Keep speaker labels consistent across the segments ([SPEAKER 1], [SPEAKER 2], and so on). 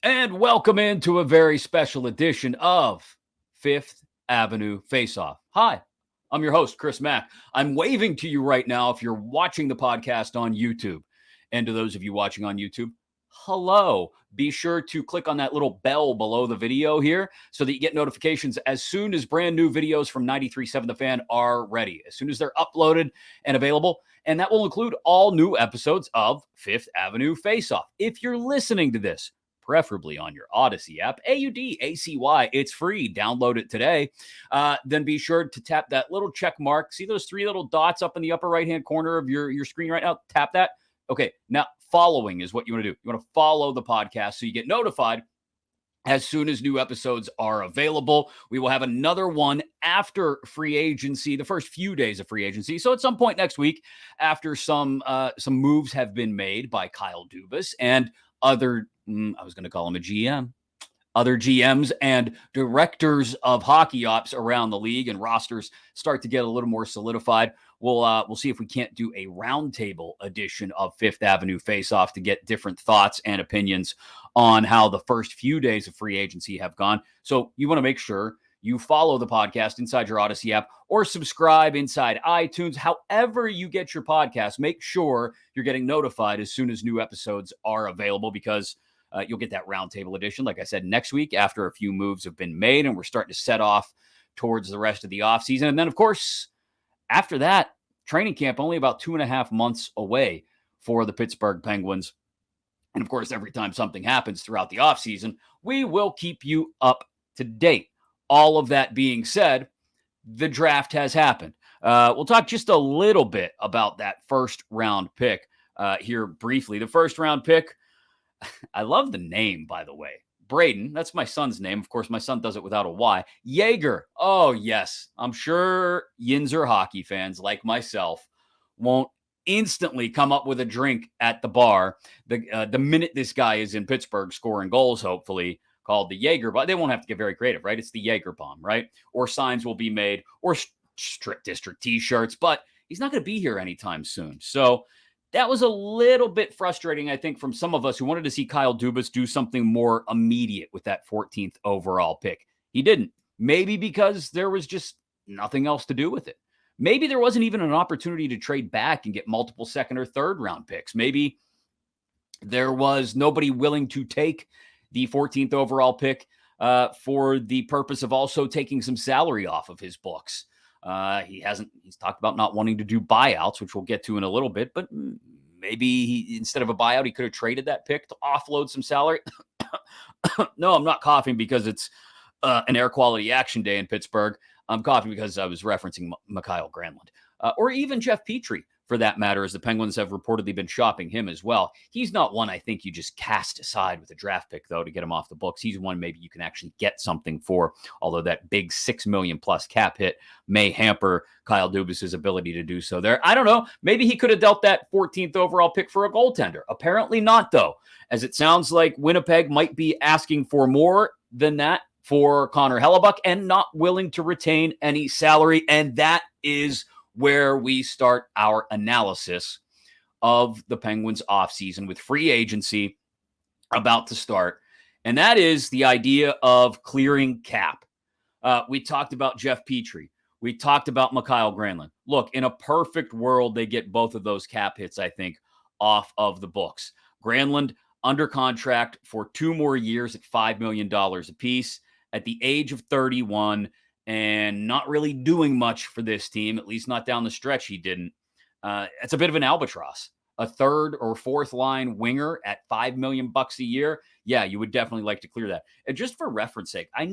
[SPEAKER 1] And welcome into a very special edition of Fifth Avenue Faceoff. Hi, I'm your host, Chris Mack. I'm waving to you right now if you're watching the podcast on YouTube. And to those of you watching on YouTube, hello. Be sure to click on that little bell below the video here so that you get notifications as soon as brand new videos from 93.7 The Fan are ready, as soon as they're uploaded and available. And that will include all new episodes of Fifth Avenue Faceoff. If you're listening to this, preferably on your Odyssey app, AUDACY. It's free. Download it today. Then be sure to tap that little check mark. See those three little dots up in the upper right-hand corner of your screen right now? Tap that. Okay, now following is what you want to do. You want to follow the podcast so you get notified as soon as new episodes are available. We will have another one after free agency, the first few days of free agency. So at some point next week, after some moves have been made by Kyle Dubas and other, I was going to call him a GM, other GMs and directors of hockey ops around the league, and rosters start to get a little more solidified. We'll see if we can't do a roundtable edition of Fifth Avenue Faceoff to get different thoughts and opinions on how the first few days of free agency have gone. So you want to make sure you follow the podcast inside your Odyssey app or subscribe inside iTunes. However you get your podcast, make sure you're getting notified as soon as new episodes are available, because you'll get that roundtable edition, like I said, next week after a few moves have been made and we're starting to set off towards the rest of the offseason. And then, of course, after that, training camp only about 2.5 months away for the Pittsburgh Penguins. And, of course, every time something happens throughout the offseason, we will keep you up to date. All of that being said, the draft has happened. We'll talk just a little bit about that first-round pick here briefly. The first-round pick, I love the name, by the way. Braden, that's my son's name. Of course, my son does it without a Y. Jaeger. Oh, yes. I'm sure Yinzer hockey fans like myself won't instantly come up with a drink at the bar the minute this guy is in Pittsburgh scoring goals, hopefully, called the Jaeger. But they won't have to get very creative, right? It's the Jaeger bomb, right? Or signs will be made, or Strip District t-shirts. But he's not going to be here anytime soon. So that was a little bit frustrating, I think, from some of us who wanted to see Kyle Dubas do something more immediate with that 14th overall pick. He didn't. Maybe because there was just nothing else to do with it. Maybe there wasn't even an opportunity to trade back and get multiple second or third round picks. Maybe there was nobody willing to take the 14th overall pick for the purpose of also taking some salary off of his books. He's talked about not wanting to do buyouts, which we'll get to in a little bit, but maybe instead of a buyout, he could have traded that pick to offload some salary. No, I'm not coughing because it's an air quality action day in Pittsburgh. I'm coughing because I was referencing Mikael Granlund, or even Jeff Petrie, for that matter, as the Penguins have reportedly been shopping him as well. He's not one I think you just cast aside with a draft pick, though, to get him off the books. He's one maybe you can actually get something for, although that big $6 million plus cap hit may hamper Kyle Dubas' ability to do so there. I don't know. Maybe he could have dealt that 14th overall pick for a goaltender. Apparently not, though, as it sounds like Winnipeg might be asking for more than that for Connor Hellebuyck and not willing to retain any salary, and that is where we start our analysis of the Penguins offseason with free agency about to start. And that is the idea of clearing cap. We talked about Jeff Petrie. We talked about Mikael Granlund. Look, in a perfect world, they get both of those cap hits, I think, off of the books. Granlund under contract for 2 more years at $5 million apiece at the age of 31. And not really doing much for this team, at least not down the stretch he didn't. It's a bit of an albatross. A third or fourth line winger at $5 million a year. Yeah, you would definitely like to clear that. And just for reference sake, I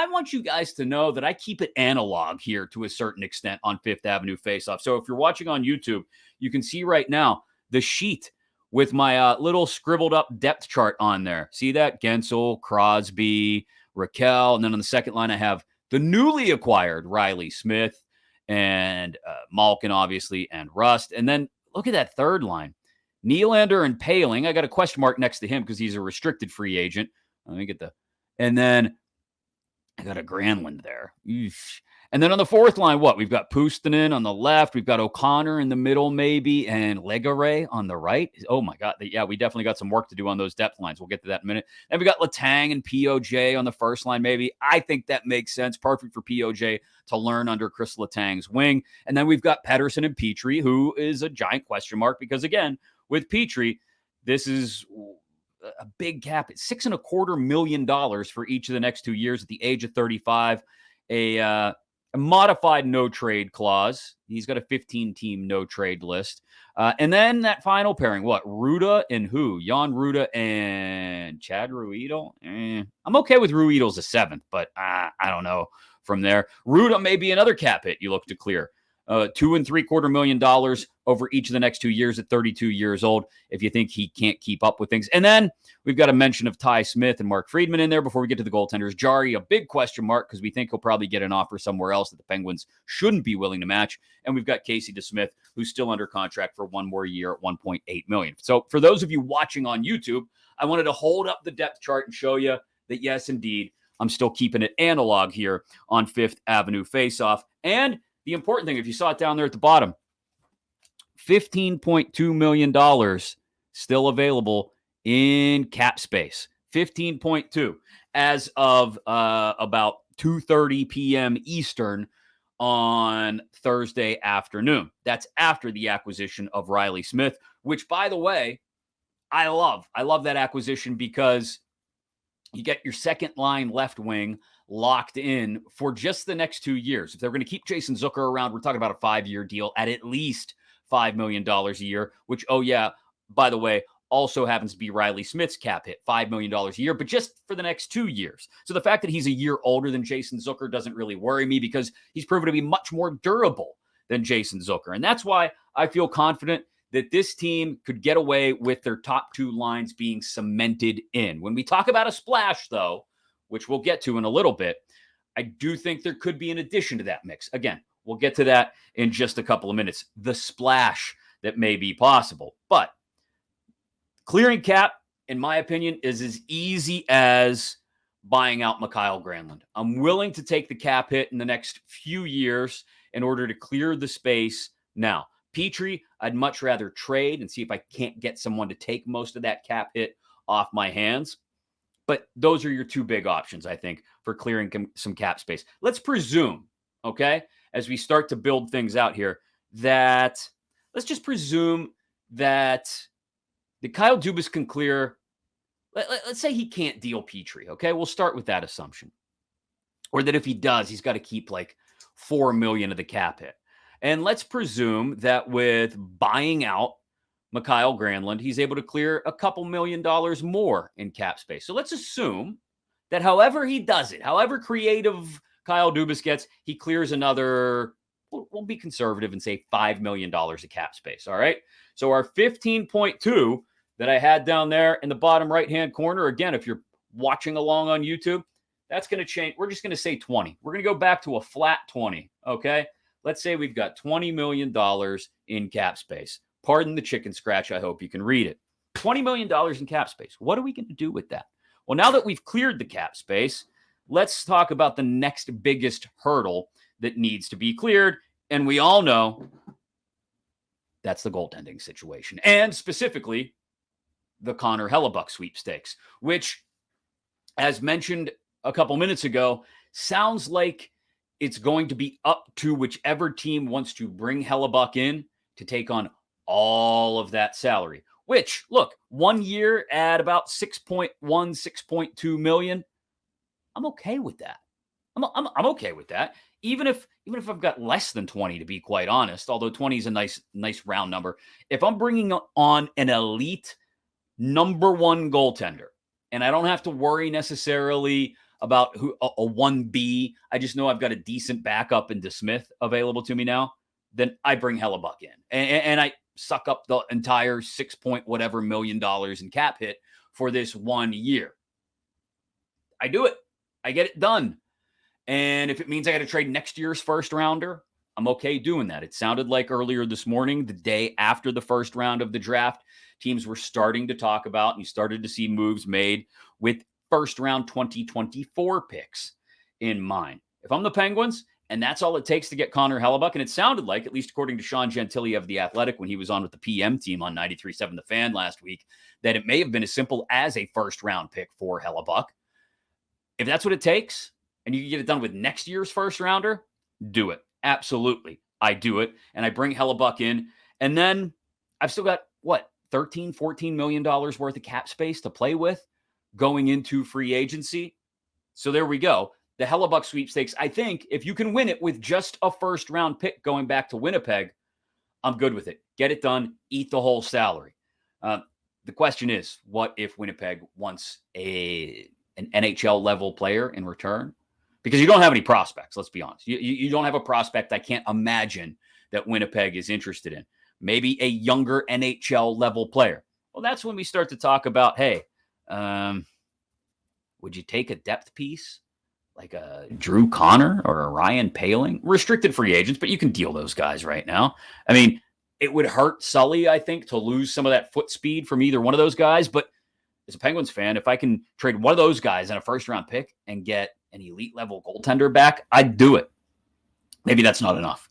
[SPEAKER 1] want you guys to know that I keep it analog here to a certain extent on Fifth Avenue Faceoff. So if you're watching on YouTube, you can see right now the sheet with my little scribbled up depth chart on there. See that? Gensel, Crosby, Raquel. And then on the second line, I have the newly acquired Riley Smith and Malkin, obviously, and Rust. And then look at that third line. Nylander and Paling. I got a question mark next to him because he's a restricted free agent. Let me get and then I got a Granlund there. Eesh. And then on the fourth line, what? We've got Puustinen on the left. We've got O'Connor in the middle, maybe, and Legare on the right. Oh, my God. Yeah, we definitely got some work to do on those depth lines. We'll get to that in a minute. And we got Letang and POJ on the first line, maybe. I think that makes sense. Perfect for POJ to learn under Chris Letang's wing. And then we've got Pettersson and Petrie, who is a giant question mark because, again, with Petrie, this is a big cap. It's $6.25 million for each of the next 2 years at the age of 35. A modified no trade clause. He's got a 15-team no trade list. And then that final pairing, what? Ruda and who? Jan Ruda and Chad Ruedel? I'm okay with Ruedel as a seventh, but I don't know from there. Ruda may be another cap hit you look to clear. $2.75 million over each of the next 2 years at 32 years old if you think he can't keep up with things. And then we've got a mention of Ty Smith and Mark Friedman in there before we get to the goaltenders. Jarry, a big question mark because we think he'll probably get an offer somewhere else that the Penguins shouldn't be willing to match. And we've got Casey DeSmith, who's still under contract for one more year at $1.8 million. So for those of you watching on YouTube, I wanted to hold up the depth chart and show you that, yes, indeed, I'm still keeping it analog here on Fifth Avenue Faceoff. And the important thing, if you saw it down there at the bottom, $15.2 million still available in cap space. 15.2 as of about 2:30 p.m. Eastern on Thursday afternoon. That's after the acquisition of Riley Smith, which, by the way, I love. I love that acquisition because you get your second line left wing locked in for just the next 2 years. If they're going to keep Jason Zucker around, we're talking about a 5-year deal at least $5 million a year, which, oh yeah, by the way, also happens to be Riley Smith's cap hit, $5 million a year, but just for the next 2 years. So the fact that he's a year older than Jason Zucker doesn't really worry me because he's proven to be much more durable than Jason Zucker. And that's why I feel confident that this team could get away with their top two lines being cemented in. When we talk about a splash, though, which we'll get to in a little bit, I do think there could be an addition to that mix. Again, we'll get to that in just a couple of minutes. The splash that may be possible. But clearing cap, in my opinion, is as easy as buying out Kyle Granlund. I'm willing to take the cap hit in the next few years in order to clear the space now. Petrie, I'd much rather trade and see if I can't get someone to take most of that cap hit off my hands. But those are your two big options, I think, for clearing some cap space. Let's presume, okay, as we start to build things out here, that let's just presume that the Kyle Dubas can clear. Let's say he can't deal Petrie, okay? We'll start with that assumption. Or that if he does, he's got to keep like $4 million of the cap hit. And let's presume that with buying out Kyle Granlund, he's able to clear a couple $1 million more in cap space. So let's assume that however he does it, however creative Kyle Dubas gets, he clears another, we'll be conservative and say $5 million of cap space, all right? So our 15.2 that I had down there in the bottom right-hand corner, again, if you're watching along on YouTube, that's going to change. We're just going to say 20. We're going to go back to a flat 20, okay? Let's say we've got $20 million in cap space. Pardon the chicken scratch. I hope you can read it. $20 million in cap space. What are we going to do with that? Well, now that we've cleared the cap space, let's talk about the next biggest hurdle that needs to be cleared. And we all know that's the goaltending situation. And specifically, the Connor Hellebuyck sweepstakes, which, as mentioned a couple minutes ago, sounds like it's going to be up to whichever team wants to bring Hellebuyck in to take on all of that salary, which, look, 1 year at about 6.1, 6.2 million. I'm okay with that. I'm okay with that. Even if I've got less than 20, to be quite honest, although 20 is a nice round number. If I'm bringing on an elite number one goaltender, and I don't have to worry necessarily about who a 1B. I just know I've got a decent backup in DeSmith available to me now. Then I bring Hellebuyck in, and I suck up the entire $6 million in cap hit for this 1 year. I do it. I get it done. And if it means I got to trade next year's first rounder, I'm okay doing that. It sounded like earlier this morning, the day after the first round of the draft, teams were starting to talk about, and you started to see moves made with first round 2024 picks in mind. If I'm the Penguins, and that's all it takes to get Connor Hellebuyck, and it sounded like, at least according to Sean Gentili of The Athletic when he was on with the PM team on 93.7 The Fan last week, that it may have been as simple as a first-round pick for Hellebuyck. If that's what it takes, and you can get it done with next year's first-rounder, do it. Absolutely. I do it, and I bring Hellebuyck in, and then I've still got, $13, $14 million worth of cap space to play with going into free agency. So there we go. The Hellebuyck sweepstakes, I think if you can win it with just a first-round pick going back to Winnipeg, I'm good with it. Get it done. Eat the whole salary. The question is, what if Winnipeg wants an NHL-level player in return? Because you don't have any prospects, let's be honest. You don't have a prospect I can't imagine that Winnipeg is interested in. Maybe a younger NHL-level player. Well, that's when we start to talk about, hey, would you take a depth piece like a Drew Connor or a Ryan Poehling? Restricted free agents, but you can deal those guys right now. I mean, it would hurt Sully, I think, to lose some of that foot speed from either one of those guys. But as a Penguins fan, if I can trade one of those guys in a first-round pick and get an elite-level goaltender back, I'd do it. Maybe that's not enough.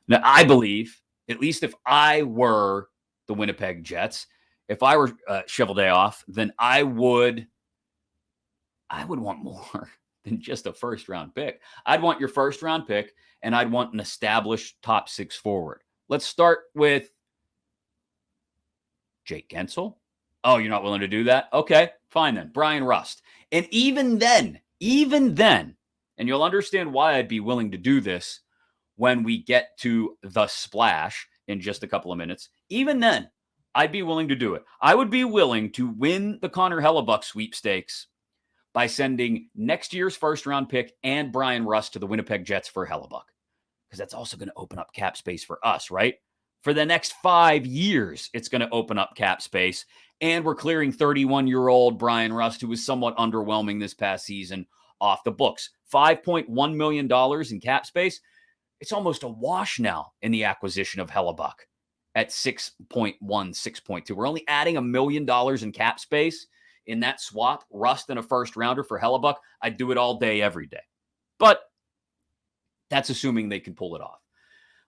[SPEAKER 1] Now, I believe, at least if I were the Winnipeg Jets, if I were Cheveldayoff, then I would want more than just a first-round pick. I'd want your first-round pick, and I'd want an established top six forward. Let's start with Jake Gensel. Oh, you're not willing to do that? Okay, fine then. Brian Rust. And even then, and you'll understand why I'd be willing to do this when we get to the splash in just a couple of minutes. Even then, I'd be willing to do it. I would be willing to win the Connor Hellebuyck sweepstakes by sending next year's first-round pick and Brian Rust to the Winnipeg Jets for Hellebuyck. Because that's also going to open up cap space for us, right? For the next 5 years, it's going to open up cap space. And we're clearing 31-year-old Brian Rust, who was somewhat underwhelming this past season, off the books. $5.1 million in cap space. It's almost a wash now in the acquisition of Hellebuyck at 6.1, 6.2. We're only adding $1 million in cap space in that swap, Rust and a first rounder for Hellebuyck. I'd do it all day, every day. But that's assuming they can pull it off.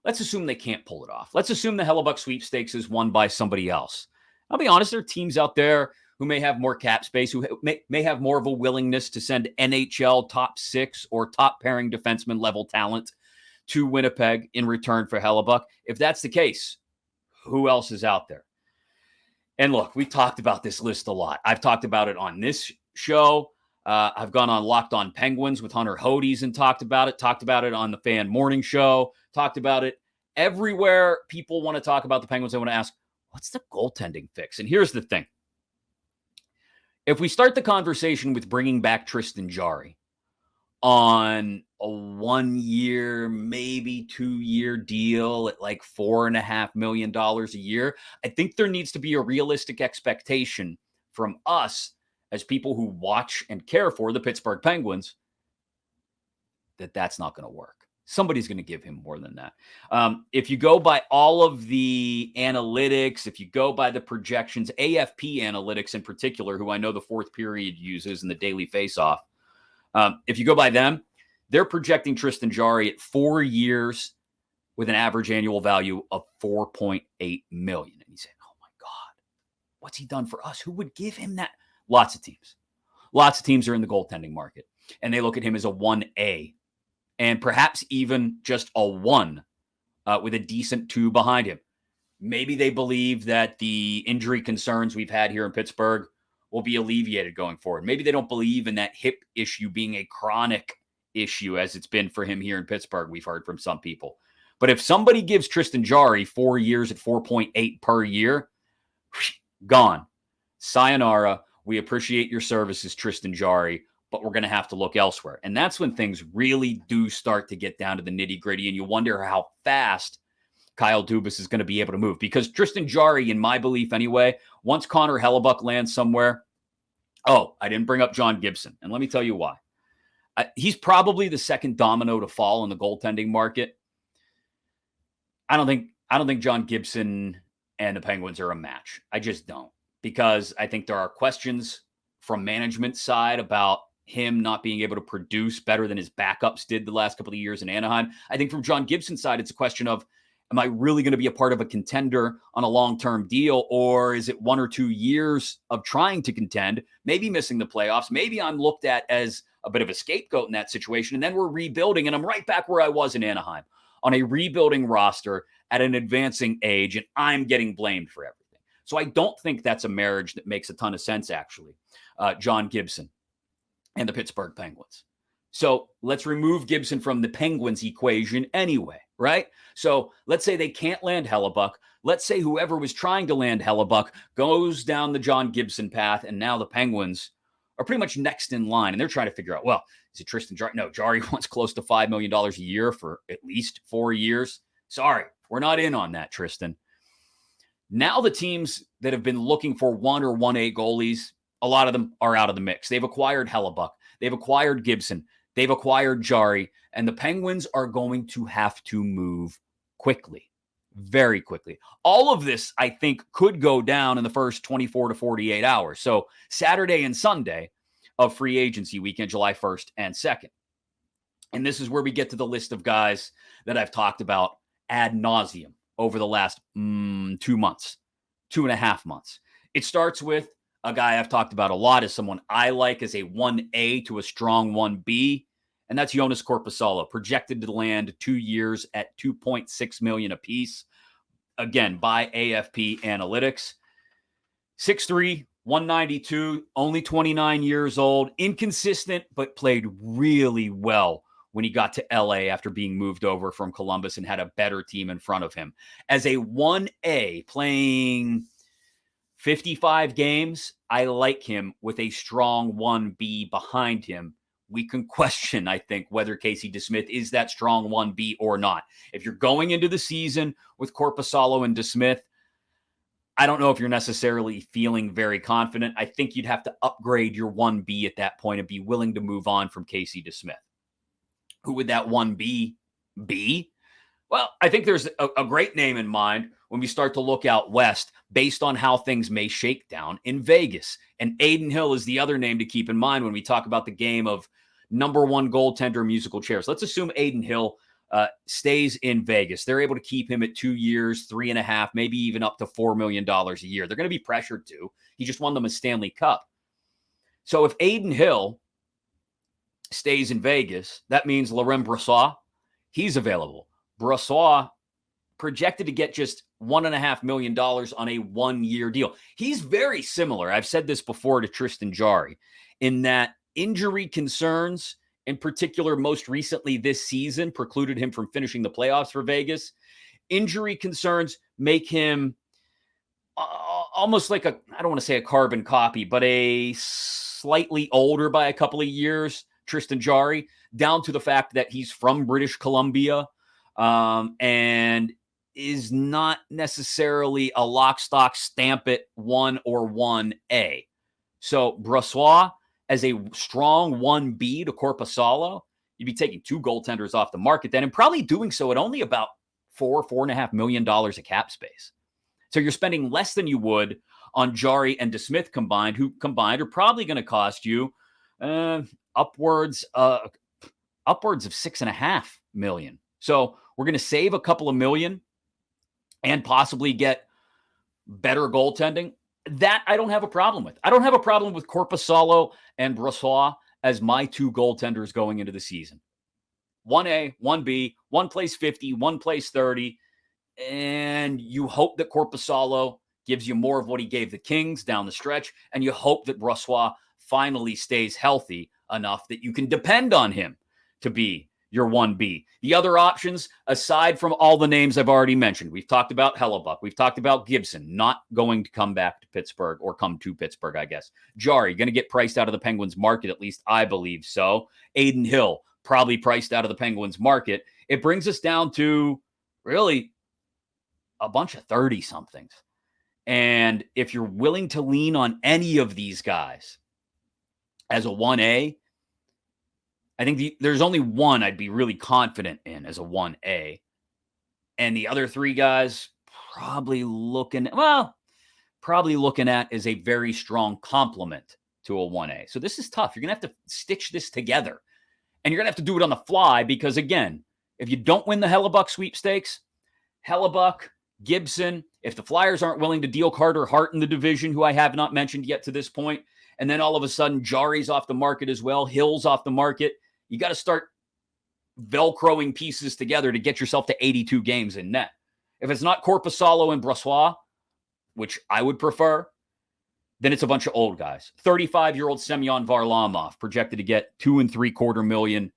[SPEAKER 1] Let's assume they can't pull it off. Let's assume the Hellebuyck sweepstakes is won by somebody else. I'll be honest, there are teams out there who may have more cap space, who may have more of a willingness to send NHL top six or top pairing defenseman level talent to Winnipeg in return for Hellebuyck. If that's the case, who else is out there? And look, we talked about this list a lot. I've talked about it on this show. I've gone on Locked On Penguins with Hunter Hodes and talked about it on the Fan Morning Show, talked about it everywhere people want to talk about the Penguins. I want to ask, what's the goaltending fix? And here's the thing. If we start the conversation with bringing back Tristan Jarry on a 1 year, maybe 2 year deal at like $4.5 million a year, I think there needs to be a realistic expectation from us as people who watch and care for the Pittsburgh Penguins that that's not going to work. Somebody's going to give him more than that. If you go by all of the analytics, if you go by the projections, AFP analytics in particular, who I know the fourth period uses in the daily Faceoff, if you go by them, they're projecting Tristan Jarry at 4 years with an average annual value of $4.8 million. And you say, oh my God, what's he done for us? Who would give him that? Lots of teams. Lots of teams are in the goaltending market, and they look at him as a 1A, and perhaps even just a 1 with a decent 2 behind him. Maybe they believe that the injury concerns we've had here in Pittsburgh will be alleviated going forward. Maybe they don't believe in that hip issue being a chronic issue as it's been for him here in Pittsburgh, we've heard from some people. But if somebody gives Tristan Jarry 4 years at 4.8 per year, gone. Sayonara. We appreciate your services, Tristan Jarry, but we're going to have to look elsewhere. And that's when things really do start to get down to the nitty-gritty, and you wonder how fast Kyle Dubas is going to be able to move. Because Tristan Jarry, in my belief anyway, once Connor Hellebuyck lands somewhere, I didn't bring up John Gibson. And let me tell you why. He's probably the second domino to fall in the goaltending market. I don't think John Gibson and the Penguins are a match. I just don't. Because I think there are questions from management side about him not being able to produce better than his backups did the last couple of years in Anaheim. I think from John Gibson's side, it's a question of, am I really going to be a part of a contender on a long-term deal, or is it 1 or 2 years of trying to contend, maybe missing the playoffs? Maybe I'm looked at as a bit of a scapegoat in that situation, and then we're rebuilding, and I'm right back where I was in Anaheim on a rebuilding roster at an advancing age, and I'm getting blamed for everything. So I don't think that's a marriage that makes a ton of sense, actually, John Gibson and the Pittsburgh Penguins. So let's remove Gibson from the Penguins equation anyway, right? So let's say they can't land Hellebuyck. Let's say whoever was trying to land Hellebuyck goes down the John Gibson path, and now the Penguins are pretty much next in line, and they're trying to figure out, well, is it Tristan Jarry? No, Jarry wants close to $5 million a year for at least 4 years. Sorry, we're not in on that, Tristan. Now the teams that have been looking for 1 or 1A goalies, a lot of them are out of the mix. They've acquired Hellebuyck. They've acquired Gibson. They've acquired Jarry. And the Penguins are going to have to move quickly, very quickly. All of this, I think, could go down in the first 24 to 48 hours. So Saturday and Sunday of free agency weekend, July 1st and 2nd. And this is where we get to the list of guys that I've talked about ad nauseum over the last 2 months, 2.5 months. It starts with a guy I've talked about a lot as someone I like as a 1A to a strong 1B, and that's Joonas Korpisalo, projected to land 2 years at $2.6 million apiece, again, by AFP Analytics. 6'3", 192, only 29 years old, inconsistent, but played really well when he got to LA after being moved over from Columbus and had a better team in front of him. As a 1A playing 55 games, I like him with a strong 1B behind him. We can question, I think, whether Casey DeSmith is that strong 1B or not. If you're going into the season with Korpisalo and DeSmith, I don't know if you're necessarily feeling very confident. I think you'd have to upgrade your 1B at that point and be willing to move on from Casey DeSmith. Who would that 1B be? Well, I think there's a great name in mind when we start to look out west based on how things may shake down in Vegas. And Adin Hill is the other name to keep in mind when we talk about the game of number one goaltender musical chairs. Let's assume Adin Hill stays in Vegas. They're able to keep him at 2 years, 3.5, maybe even up to $4 million a year. They're going to be pressured to. He just won them a Stanley Cup. So if Adin Hill stays in Vegas, that means Laurent Brasa, he's available. Brasa projected to get just $1.5 million on a 1-year deal. He's very similar. I've said this before to Tristan Jarry in that injury concerns, in particular, most recently this season, precluded him from finishing the playoffs for Vegas. Injury concerns make him almost like I don't want to say a carbon copy, but a slightly older by a couple of years, Tristan Jarry, down to the fact that he's from British Columbia and is not necessarily a lock, stock, stamp it 1 or 1A. So Brassois as a strong 1B to Korpisalo, you'd be taking 2 goaltenders off the market then and probably doing so at only about $4.5 million of cap space. So you're spending less than you would on Jarry and DeSmith combined, who combined are probably going to cost you upwards of $6.5 million. So we're going to save a couple of million and possibly get better goaltending. That I don't have a problem with. I don't have a problem with Korpisalo and Brassois as my 2 goaltenders going into the season. 1A, 1B, one plays 50, one plays 30, and you hope that Korpisalo gives you more of what he gave the Kings down the stretch, and you hope that Brassois finally stays healthy enough that you can depend on him to be your 1B. The other options, aside from all the names I've already mentioned, we've talked about Hellebuyck. We've talked about Gibson not going to come back to Pittsburgh or come to Pittsburgh, I guess. Jarry, going to get priced out of the Penguins market, at least I believe so. Adin Hill, probably priced out of the Penguins market. It brings us down to really a bunch of 30-somethings. And if you're willing to lean on any of these guys as a 1A, I think there's only one I'd be really confident in as a 1A. And the other 3 guys probably looking at as a very strong complement to a 1A. So this is tough. You're going to have to stitch this together. And you're going to have to do it on the fly because, again, if you don't win the Hellebuyck sweepstakes, Hellebuyck, Gibson, if the Flyers aren't willing to deal Carter Hart in the division, who I have not mentioned yet to this point, and then all of a sudden Jarry's off the market as well, Hill's off the market, you got to start Velcroing pieces together to get yourself to 82 games in net. If it's not Korpisalo and Brasa, which I would prefer, then it's a bunch of old guys. 35-year-old Semyon Varlamov, projected to get $2.75 million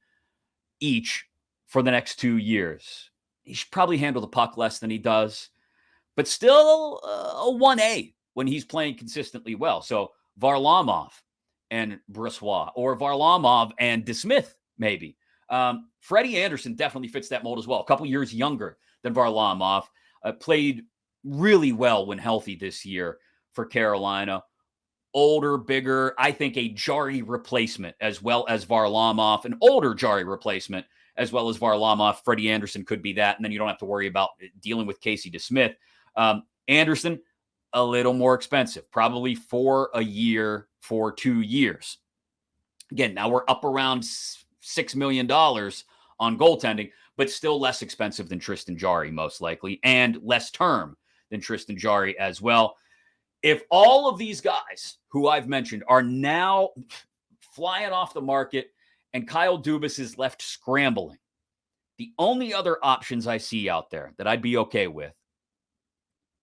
[SPEAKER 1] each for the next 2 years. He should probably handle the puck less than he does, but still a 1A when he's playing consistently well. So Varlamov and Brasa, or Varlamov and DeSmith, maybe. Freddie Anderson definitely fits that mold as well. A couple years younger than Varlamov. Played really well when healthy this year for Carolina. Older, bigger, I think a Jarry replacement as well as Varlamov, an older Jarry replacement as well as Varlamov. Freddie Anderson could be that, and then you don't have to worry about dealing with Casey DeSmith. Anderson, a little more expensive, probably for a year, for 2 years. Again, now we're up around $6 million on goaltending, but still less expensive than Tristan Jarry, most likely, and less term than Tristan Jarry as well. If all of these guys who I've mentioned are now flying off the market and Kyle Dubas is left scrambling, the only other options I see out there that I'd be okay with,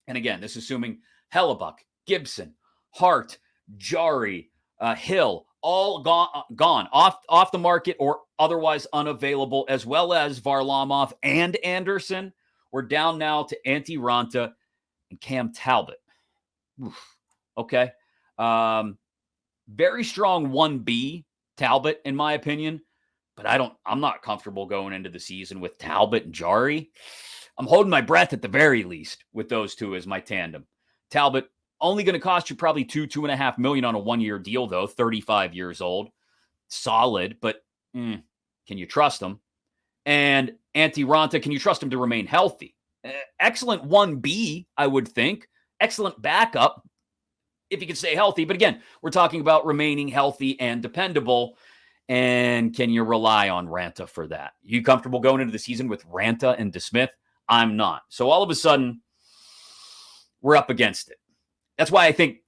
[SPEAKER 1] and again, this is assuming Hellebuyck, Gibson, Hart, Jarry, Hill, all gone off the market or otherwise unavailable, as well as Varlamov and Anderson. We're down now to Antti Raanta and Cam Talbot. Oof. Okay. Very strong 1B Talbot, in my opinion, but I'm not comfortable going into the season with Talbot and Jarry. I'm holding my breath at the very least with those two as my tandem. Talbot only going to cost you probably $2.5 million on a 1-year deal, though. 35 years old, solid, but can you trust him? And Antti Raanta, can you trust him to remain healthy? Excellent 1B, I would think. Excellent backup if he could stay healthy. But again, we're talking about remaining healthy and dependable. And can you rely on Raanta for that? You comfortable going into the season with Raanta and DeSmith? I'm not. So all of a sudden, we're up against it. That's why I think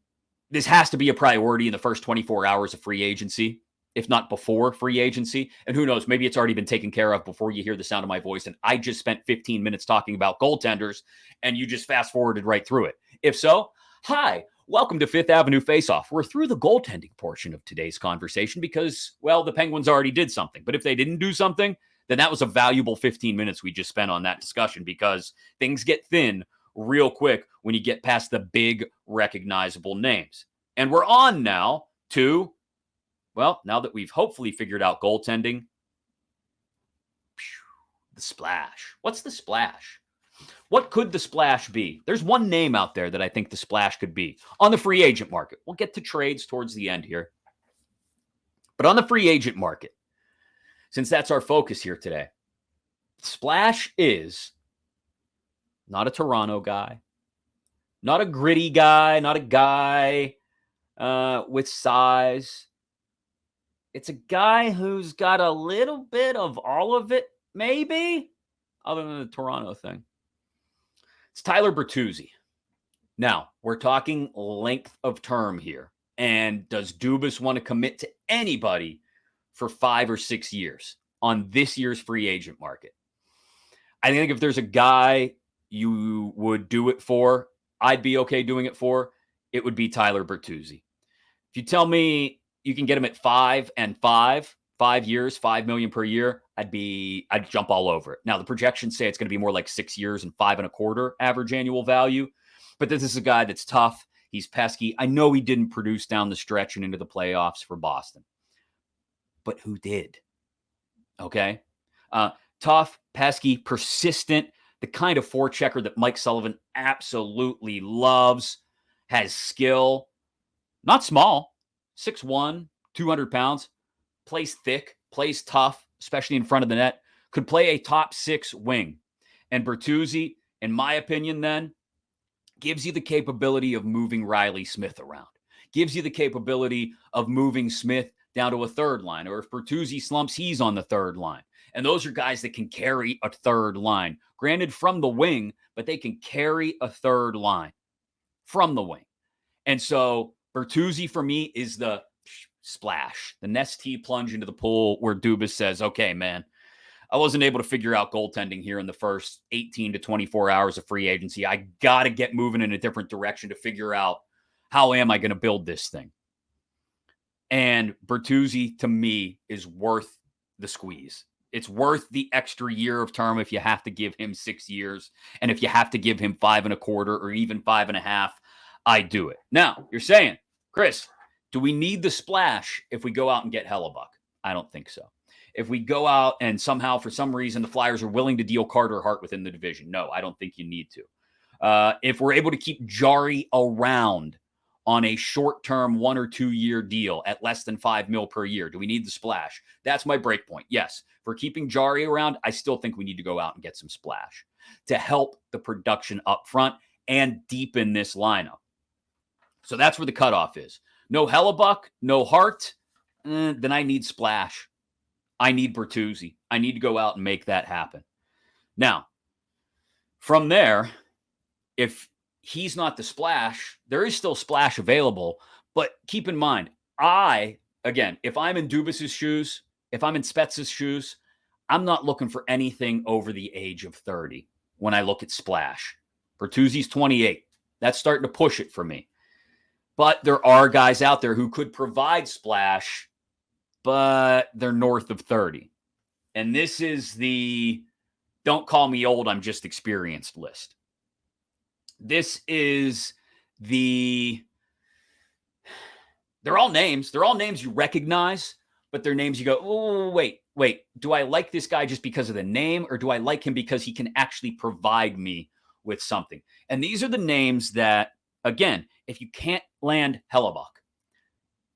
[SPEAKER 1] this has to be a priority in the first 24 hours of free agency, if not before free agency. And who knows, maybe it's already been taken care of before you hear the sound of my voice. And I just spent 15 minutes talking about goaltenders, and you just fast forwarded right through it. If so, hi, welcome to Fifth Avenue Faceoff. We're through the goaltending portion of today's conversation because, well, the Penguins already did something. But if they didn't do something, then that was a valuable 15 minutes we just spent on that discussion, because things get thin real quick when you get past the big recognizable names. And we're on now to, well, now that we've hopefully figured out goaltending, the splash. What's the splash? What could the splash be? There's one name out there that I think the splash could be on the free agent market. We'll get to trades towards the end here. But on the free agent market, since that's our focus here today, splash is not a Toronto guy, not a gritty guy, not a guy with size. It's a guy who's got a little bit of all of it, maybe, other than the Toronto thing. It's Tyler Bertuzzi. Now, we're talking length of term here. And does Dubas want to commit to anybody for 5 or 6 years on this year's free agent market? I think if there's a guy you would do it for, I'd be okay doing it for, it would be Tyler Bertuzzi. If you tell me you can get him at 5 and 5 years, $5 million per year, I'd jump all over it. Now, the projections say it's going to be more like 6 years and 5.25 average annual value. But this is a guy that's tough. He's pesky. I know he didn't produce down the stretch and into the playoffs for Boston. But who did? Okay? Tough, pesky, persistent, the kind of forechecker that Mike Sullivan absolutely loves, has skill. Not small. 6'1", 200 pounds. Plays thick, plays tough, especially in front of the net. Could play a top 6 wing. And Bertuzzi, in my opinion then, gives you the capability of moving Riley Smith around. gives you the capability of moving Smith down to a third line. Or if Bertuzzi slumps, he's on the third line. And those are guys that can carry a third line. Granted, from the wing, but they can carry a third line from the wing. And so Bertuzzi for me is the splash, the Nestea plunge into the pool where Dubas says, okay, man, I wasn't able to figure out goaltending here in the first 18 to 24 hours of free agency. I got to get moving in a different direction to figure out how am I going to build this thing. And Bertuzzi, to me, is worth the squeeze. It's worth the extra year of term if you have to give him 6 years. And if you have to give him 5.25 or even 5.5, I do it. Now, you're saying, Chris, do we need the splash if we go out and get Hellebuyck? I don't think so. If we go out and somehow, for some reason, the Flyers are willing to deal Carter Hart within the division, no, I don't think you need to. If we're able to keep Jarry around on a short-term 1 or 2 year deal at less than $5 million per year, do we need the splash? That's my break point. Yes, for keeping Jarry around, I still think we need to go out and get some splash to help the production up front and deepen this lineup. So that's where the cutoff is. No Hellebuyck, no Hart, then I need splash. I need Bertuzzi. I need to go out and make that happen. Now, from there, if he's not the splash, there is still splash available. But keep in mind, if I'm in Dubas's shoes, if I'm in Spezza's shoes, I'm not looking for anything over the age of 30 when I look at splash. Bertuzzi's 28. That's starting to push it for me. But there are guys out there who could provide splash, but they're north of 30. And this is the don't call me old, I'm just experienced list. This is they're all names. They're all names you recognize, but they're names you go, oh, wait. Do I like this guy just because of the name, or do I like him because he can actually provide me with something? And these are the names that, again, if you can't land Hellebuyck,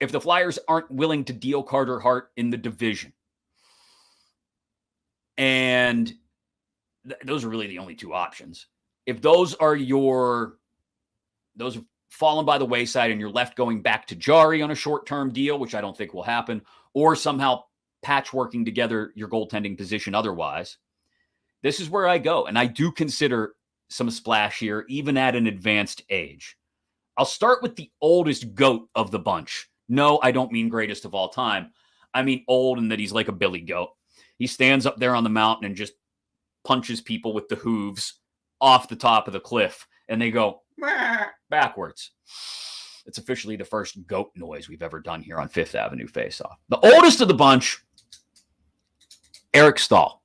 [SPEAKER 1] if the Flyers aren't willing to deal Carter Hart in the division, and those are really the only two options. If those have fallen by the wayside and you're left going back to Jarry on a short-term deal, which I don't think will happen, or somehow patchworking together your goaltending position otherwise, this is where I go. And I do consider some splash here, even at an advanced age. I'll start with the oldest GOAT of the bunch. No, I don't mean greatest of all time. I mean old in that he's like a billy goat. He stands up there on the mountain and just punches people with the hooves off the top of the cliff, and they go backwards. It's officially the first goat noise we've ever done here on Fifth Avenue Faceoff. The oldest of the bunch, Eric Staal.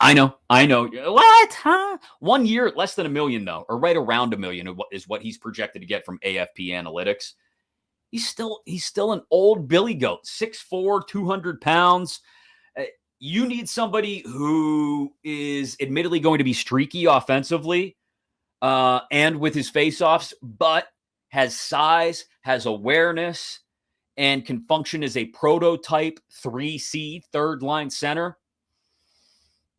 [SPEAKER 1] I know. What? Huh? 1 year, less than $1 million, though, or right around $1 million is what he's projected to get from AFP Analytics. He's still an old billy goat, 6'4", 200 pounds. You need somebody who is admittedly going to be streaky offensively and with his faceoffs, but has size, has awareness, and can function as a prototype 3C, third line center.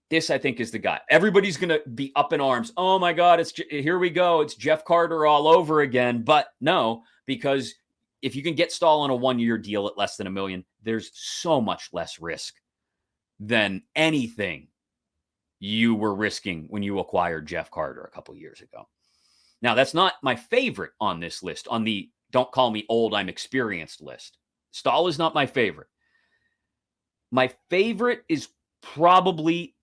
[SPEAKER 1] This, I think, is the guy. Everybody's going to be up in arms. Oh, my God, here we go. It's Jeff Carter all over again. But no, because if you can get Staal on a 1 year deal at less than $1 million, there's so much less risk than anything you were risking when you acquired Jeff Carter a couple years ago. Now, that's not my favorite on this list, on the don't call me old, I'm experienced list. Staal is not my favorite. My favorite is probably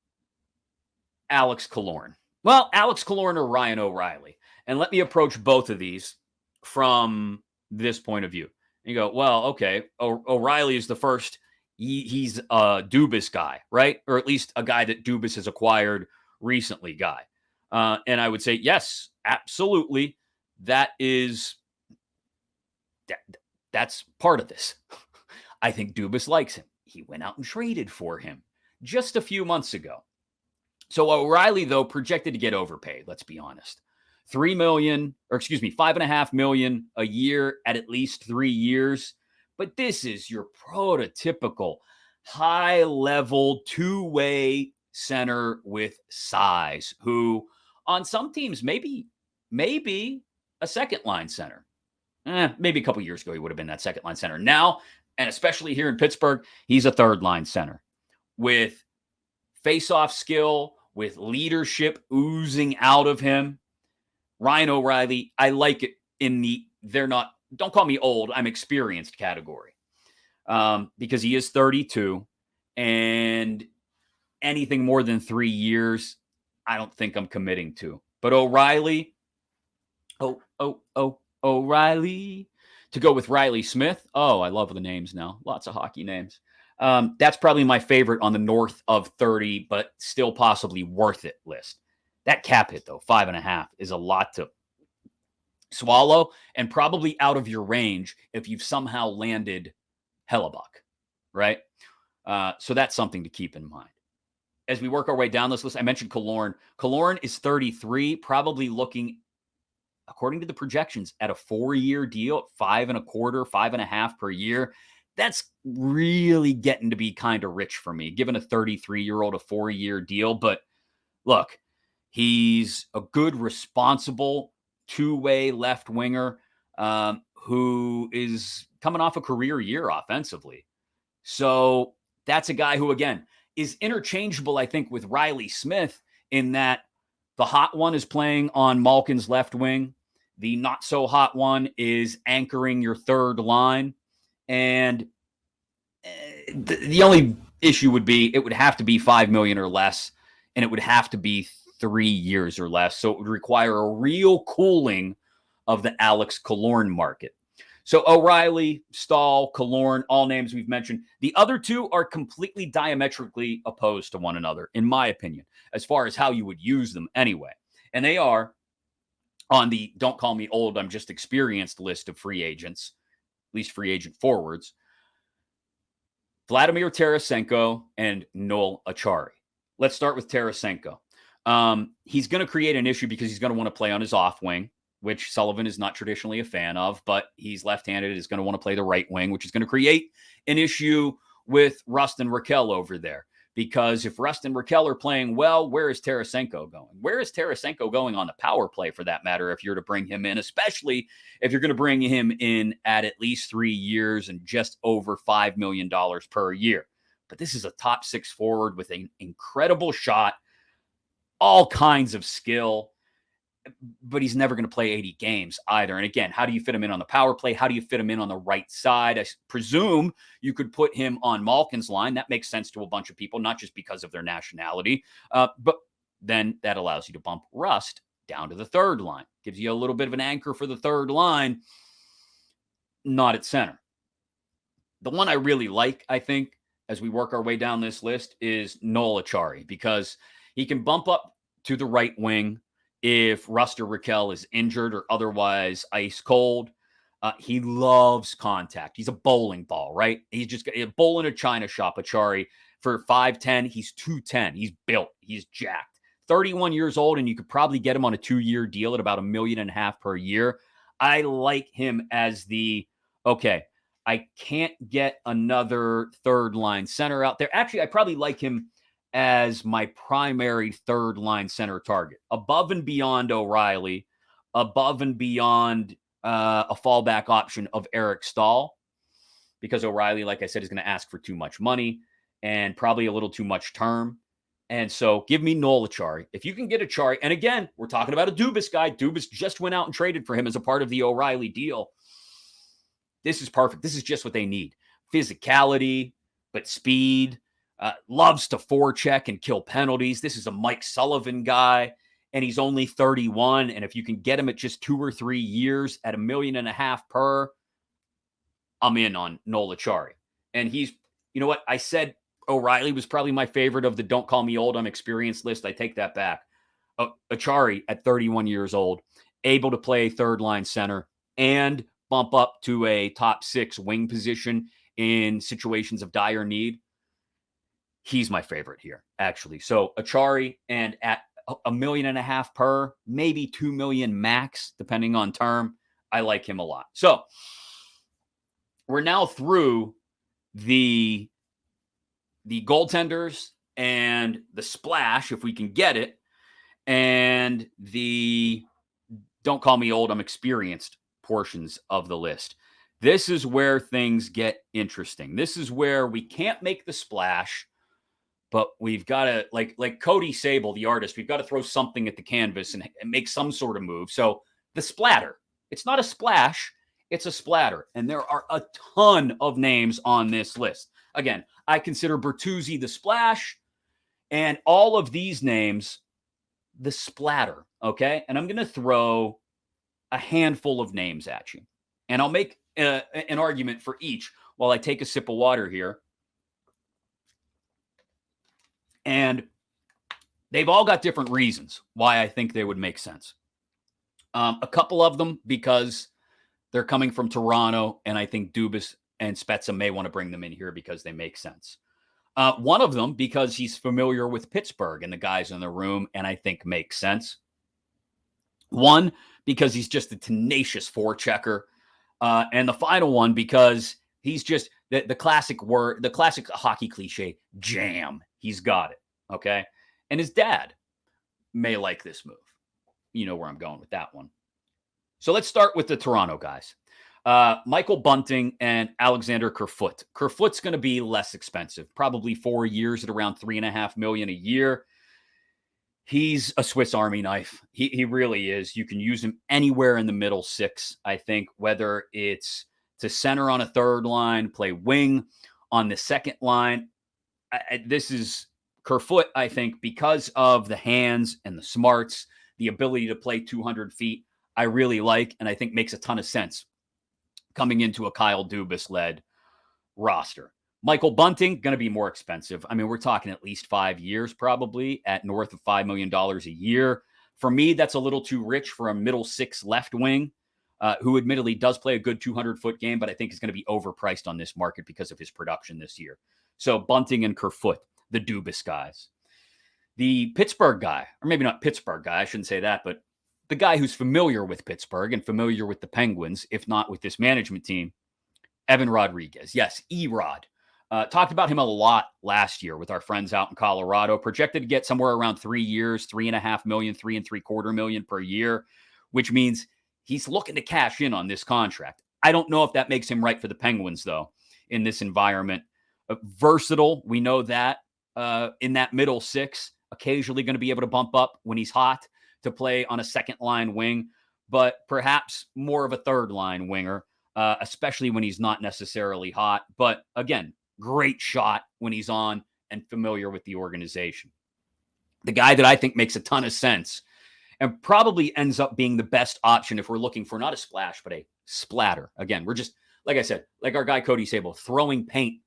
[SPEAKER 1] Alex Killorn. Well, Alex Killorn or Ryan O'Reilly. And let me approach both of these from this point of view. You go, well, okay, O'Reilly is the first. He's a Dubas guy, right? Or at least a guy that Dubas has acquired recently guy. And I would say, yes, absolutely. That's part of this. I think Dubas likes him. He went out and traded for him just a few months ago. So O'Reilly, though, projected to get overpaid, let's be honest. $5.5 million a year at least 3 years. But this is your prototypical high-level two-way center with size, who on some teams maybe a second-line center. Maybe a couple years ago, he would have been that second line center. Now, and especially here in Pittsburgh, he's a third line center with face-off skill, with leadership oozing out of him. Ryan O'Reilly, I like it in the don't call me old, I'm experienced category, because he is 32, and anything more than 3 years, I don't think I'm committing to. But O'Reilly, O'Reilly, to go with Riley Smith. Oh, I love the names now. Lots of hockey names. That's probably my favorite on the north of 30, but still possibly worth it list. That cap hit, though, 5.5, is a lot to swallow and probably out of your range if you've somehow landed Hellebuyck, right? So that's something to keep in mind. As we work our way down this list, I mentioned Killorn. Killorn is 33, probably looking, according to the projections, at a 4-year deal at 5.25, 5.5 per year. That's really getting to be kind of rich for me, given a 33-year-old a 4-year deal. But look, he's a good, responsible, two-way left winger who is coming off a career year offensively. So that's a guy who, again, is interchangeable, I think, with Riley Smith in that the hot one is playing on Malkin's left wing. The not so hot one is anchoring your third line. And the only issue would be it would have to be $5 million or less, and it would have to be 3 years or less. So it would require a real cooling of the Alex Killorn market. So O'Reilly, Staal, Killorn, all names we've mentioned. The other two are completely diametrically opposed to one another, in my opinion, as far as how you would use them anyway. And they are on the don't call me old, I'm just experienced list of free agents, at least free agent forwards, Vladimir Tarasenko and Noel Acciari. Let's start with Tarasenko. He's going to create an issue because he's going to want to play on his off wing, which Sullivan is not traditionally a fan of, but he's left-handed, is going to want to play the right wing, which is going to create an issue with Rust and Raquel over there. Because if Rust and Raquel are playing well, where is Tarasenko going? Where is Tarasenko going on the power play, for that matter, if you're to bring him in, especially if you're going to bring him in at least 3 years and just over $5 million per year? But this is a top 6 forward with an incredible shot, all kinds of skill, but he's never going to play 80 games either. And again, how do you fit him in on the power play? How do you fit him in on the right side? I presume you could put him on Malkin's line. That makes sense to a bunch of people, not just because of their nationality, but then that allows you to bump Rust down to the third line. Gives you a little bit of an anchor for the third line, not at center. The one I really like, I think, as we work our way down this list is Noel Acciari, because he can bump up to the right wing if Rust or Raquel is injured or otherwise ice cold. He loves contact. He's a bowling ball, right? He's just a bowl in a china shop, Acciari. For 5'10", he's 210. He's built. He's jacked. 31 years old, and you could probably get him on a 2-year deal at about $1.5 million per year. I like him as okay, I can't get another third line center out there. Actually, I probably like him as my primary third line center target, above and beyond O'Reilly, above and beyond a fallback option of Eric Staal, because O'Reilly, like I said, is going to ask for too much money and probably a little too much term. And so give me Noel Acciari. If you can get Acciari, and again, we're talking about a Dubas guy. Dubas just went out and traded for him as a part of the O'Reilly deal. This is perfect. This is just what they need. Physicality, but speed. Loves to forecheck and kill penalties. This is a Mike Sullivan guy, and he's only 31. And if you can get him at just 2 or 3 years at $1.5 million per, I'm in on Noel Acciari. And he's, you know what? I said O'Reilly was probably my favorite of the don't call me old, I'm experienced list. I take that back. Acciari at 31 years old, able to play third line center and bump up to a top 6 wing position in situations of dire need. He's my favorite here, actually. So Acciari, and at $1.5 million per, maybe $2 million max, depending on term, I like him a lot. So we're now through the goaltenders and the splash, if we can get it, and the don't call me old, I'm experienced portions of the list. This is where things get interesting. This is where we can't make the splash, but we've got to, like Cody Sable, the artist, we've got to throw something at the canvas and make some sort of move. So the splatter, it's not a splash, it's a splatter. And there are a ton of names on this list. Again, I consider Bertuzzi the splash, and all of these names the splatter, okay? And I'm going to throw a handful of names at you. And I'll make an argument for each while I take a sip of water here. And they've all got different reasons why I think they would make sense. A couple of them because they're coming from Toronto, and I think Dubas and Spezza may want to bring them in here because they make sense. One of them because he's familiar with Pittsburgh and the guys in the room, and I think makes sense. One, because he's just a tenacious forechecker. And the final one, because he's just the classic word, the classic hockey cliche, jam. He's got it, okay? And his dad may like this move. You know where I'm going with that one. So let's start with the Toronto guys. Michael Bunting and Alexander Kerfoot. Kerfoot's going to be less expensive, probably 4 years at around $3.5 million a year. He's a Swiss Army knife. He really is. You can use him anywhere in the middle six, I think, whether it's to center on a third line, play wing on the second line. This is Kerfoot, I think, because of the hands and the smarts, the ability to play 200 feet, I really like, and I think makes a ton of sense coming into a Kyle Dubas-led roster. Michael Bunting, going to be more expensive. I mean, we're talking at least 5 years probably at north of $5 million a year. For me, that's a little too rich for a middle six left wing, who admittedly does play a good 200-foot game, but I think is going to be overpriced on this market because of his production this year. So Bunting and Kerfoot, the Dubas guys. The Pittsburgh guy, or maybe not Pittsburgh guy, I shouldn't say that, but the guy who's familiar with Pittsburgh and familiar with the Penguins, if not with this management team, Evan Rodriguez. Yes, E-Rod. Talked about him a lot last year with our friends out in Colorado. Projected to get somewhere around 3 years, $3.5 million, $3.75 million per year, which means he's looking to cash in on this contract. I don't know if that makes him right for the Penguins, though, in this environment. Versatile, we know that in that middle six, occasionally going to be able to bump up when he's hot to play on a second line wing, but perhaps more of a third line winger, especially when he's not necessarily hot. But again, great shot when he's on and familiar with the organization. The guy that I think makes a ton of sense and probably ends up being the best option if we're looking for not a splash, but a splatter. Again, we're just, like I said, like our guy Cody Sable, throwing paint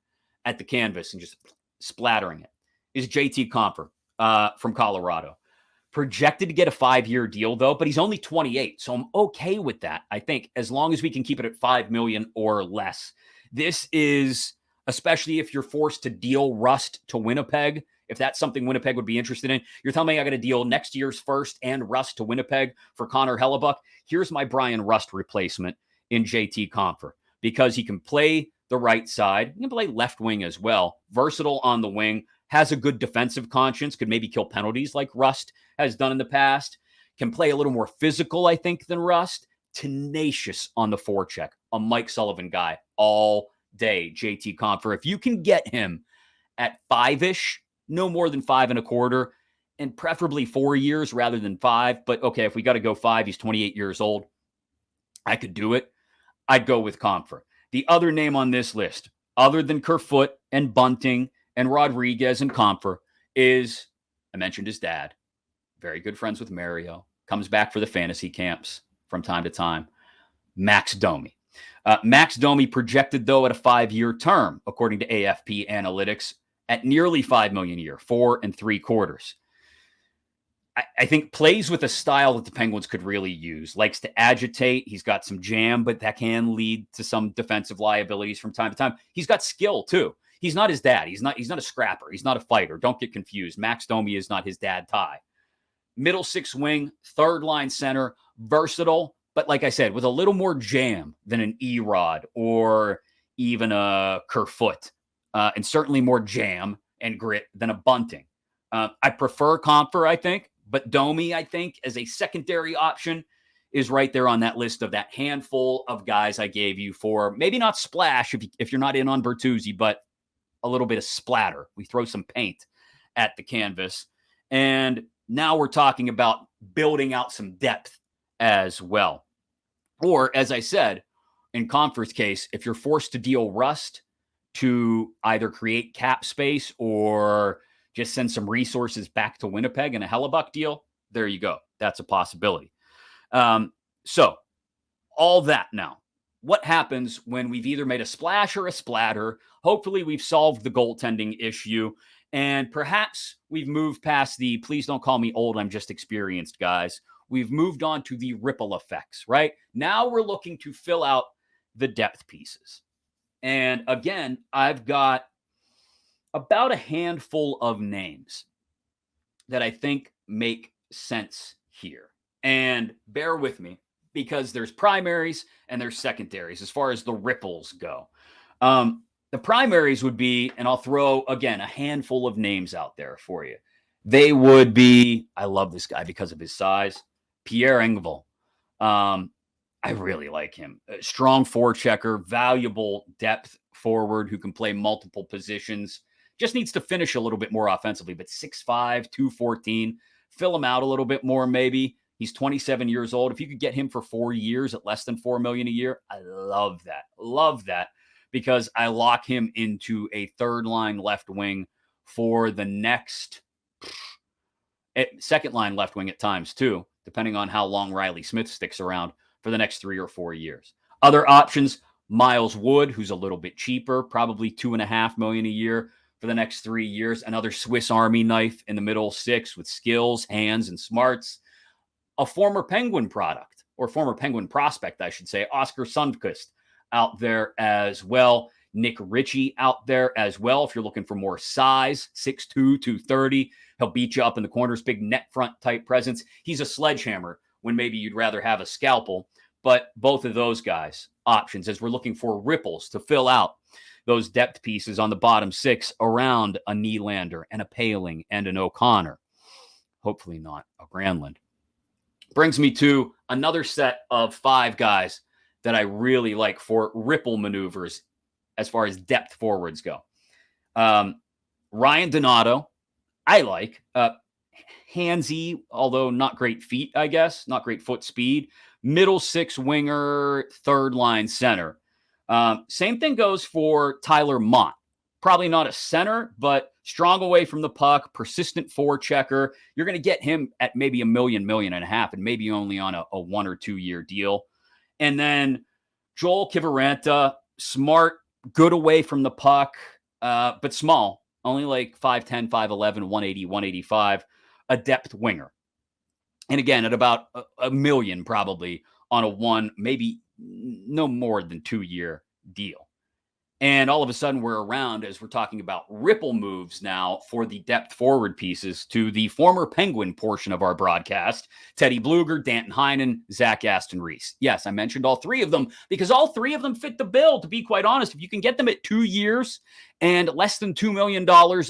[SPEAKER 1] at the canvas and just splattering it, is JT Compher from Colorado. Projected to get a 5-year deal, though, but he's only 28, so I'm okay with that, I think, as long as we can keep it at $5 million or less. This is, especially if you're forced to deal Rust to Winnipeg, if that's something Winnipeg would be interested in. You're telling me I got to deal next year's first and Rust to Winnipeg for Connor Hellebuyck? Here's my Brian Rust replacement in JT Compher, because he can play the right side. He can play left wing as well. Versatile on the wing. Has a good defensive conscience. Could maybe kill penalties like Rust has done in the past. Can play a little more physical, I think, than Rust. Tenacious on the forecheck. A Mike Sullivan guy all day, JT Compher. If you can get him at 5-ish, no more than 5.25, and preferably 4 years rather than 5. But okay, if we got to go 5, he's 28 years old. I could do it. I'd go with Compher. The other name on this list, other than Kerfoot and Bunting and Rodriguez and Compher, is, I mentioned his dad, very good friends with Mario, comes back for the fantasy camps from time to time, Max Domi. Max Domi projected, though, at a 5-year term, according to AFP Analytics, at nearly $5 million a year, 4.75. I think plays with a style that the Penguins could really use. Likes to agitate. He's got some jam, but that can lead to some defensive liabilities from time to time. He's got skill, too. He's not his dad. He's not a scrapper. He's not a fighter. Don't get confused. Max Domi is not his dad, Ty. Middle six wing, third line center, versatile, but like I said, with a little more jam than an E-Rod or even a Kerfoot, and certainly more jam and grit than a Bunting. I prefer Compher, I think, but Domi, I think, as a secondary option is right there on that list of that handful of guys I gave you for maybe not splash if you're not in on Bertuzzi, but a little bit of splatter. We throw some paint at the canvas. And now we're talking about building out some depth as well. Or, as I said, in Comfort's case, if you're forced to deal rust to either create cap space or just send some resources back to Winnipeg in a Hellebuyck deal, there you go. That's a possibility. So all that now, what happens when we've either made a splash or a splatter? Hopefully we've solved the goaltending issue, and perhaps we've moved past the please don't call me old, I'm just experienced guys. We've moved on to the ripple effects, right? Now we're looking to fill out the depth pieces. And again, I've got about a handful of names that I think make sense here. And bear with me, because there's primaries and there's secondaries as far as the ripples go. The primaries would be, and I'll throw, again, a handful of names out there for you. They would be, I love this guy because of his size, Pierre Engvall. I really like him. A strong forechecker, valuable depth forward who can play multiple positions. Just needs to finish a little bit more offensively, but 6'5", 214. Fill him out a little bit more, maybe. He's 27 years old. If you could get him for 4 years at less than $4 million a year, I love that. Love that, because I lock him into a third-line left wing for the next second line left wing at times too, depending on how long Riley Smith sticks around for the next 3 or 4 years. Other options, Miles Wood, who's a little bit cheaper, probably $2.5 million a year for the next 3 years. Another Swiss Army knife in the middle six with skills, hands, and smarts. A former Penguin product, or former Penguin prospect, I should say, Oscar Sundqvist out there as well. Nick Ritchie out there as well. If you're looking for more size, 6'2", 230. He'll beat you up in the corners, big net front type presence. He's a sledgehammer when maybe you'd rather have a scalpel. But both of those guys, options, as we're looking for ripples to fill out those depth pieces on the bottom six around a Nylander and a Poehling and an O'Connor. Hopefully not a Granlund. Brings me to another set of 5 guys that I really like for ripple maneuvers as far as depth forwards go. Ryan Donato, I like. Handsy, although not great feet, I guess. Not great foot speed. Middle six winger, third line center. Same thing goes for Tyler Mott. Probably not a center, but strong away from the puck, persistent forechecker. You're going to get him at maybe $1 million, $1.5 million, and maybe only on a 1 or 2 year deal. And then Joel Kiviranta, smart, good away from the puck, but small, only like 5'10", 5'11", 180, 185, a depth winger. And again, at about $1 million probably on a 1, maybe no more than 2 year deal. And all of a sudden we're around, as we're talking about ripple moves now for the depth forward pieces, to the former Penguin portion of our broadcast, Teddy Bluger, Danton Heinen, Zach Aston Reese. Yes, I mentioned all 3 of them because all 3 of them fit the bill, to be quite honest. If you can get them at 2 years and less than $2 million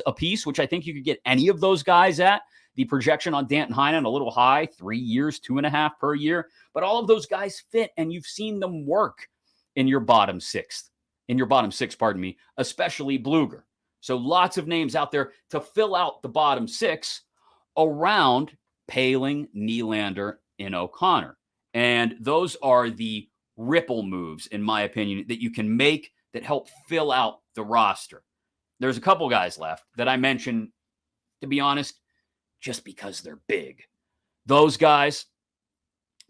[SPEAKER 1] a piece, which I think you could get any of those guys at, the projection on Danton Heinen a little high, 3 years, 2.5 per year. But all of those guys fit, and you've seen them work in your bottom six, especially Bluger. So lots of names out there to fill out the bottom 6 around Poehling, Nylander, and O'Connor. And those are the ripple moves, in my opinion, that you can make that help fill out the roster. There's a couple guys left that I mentioned, to be honest, just because they're big. Those guys,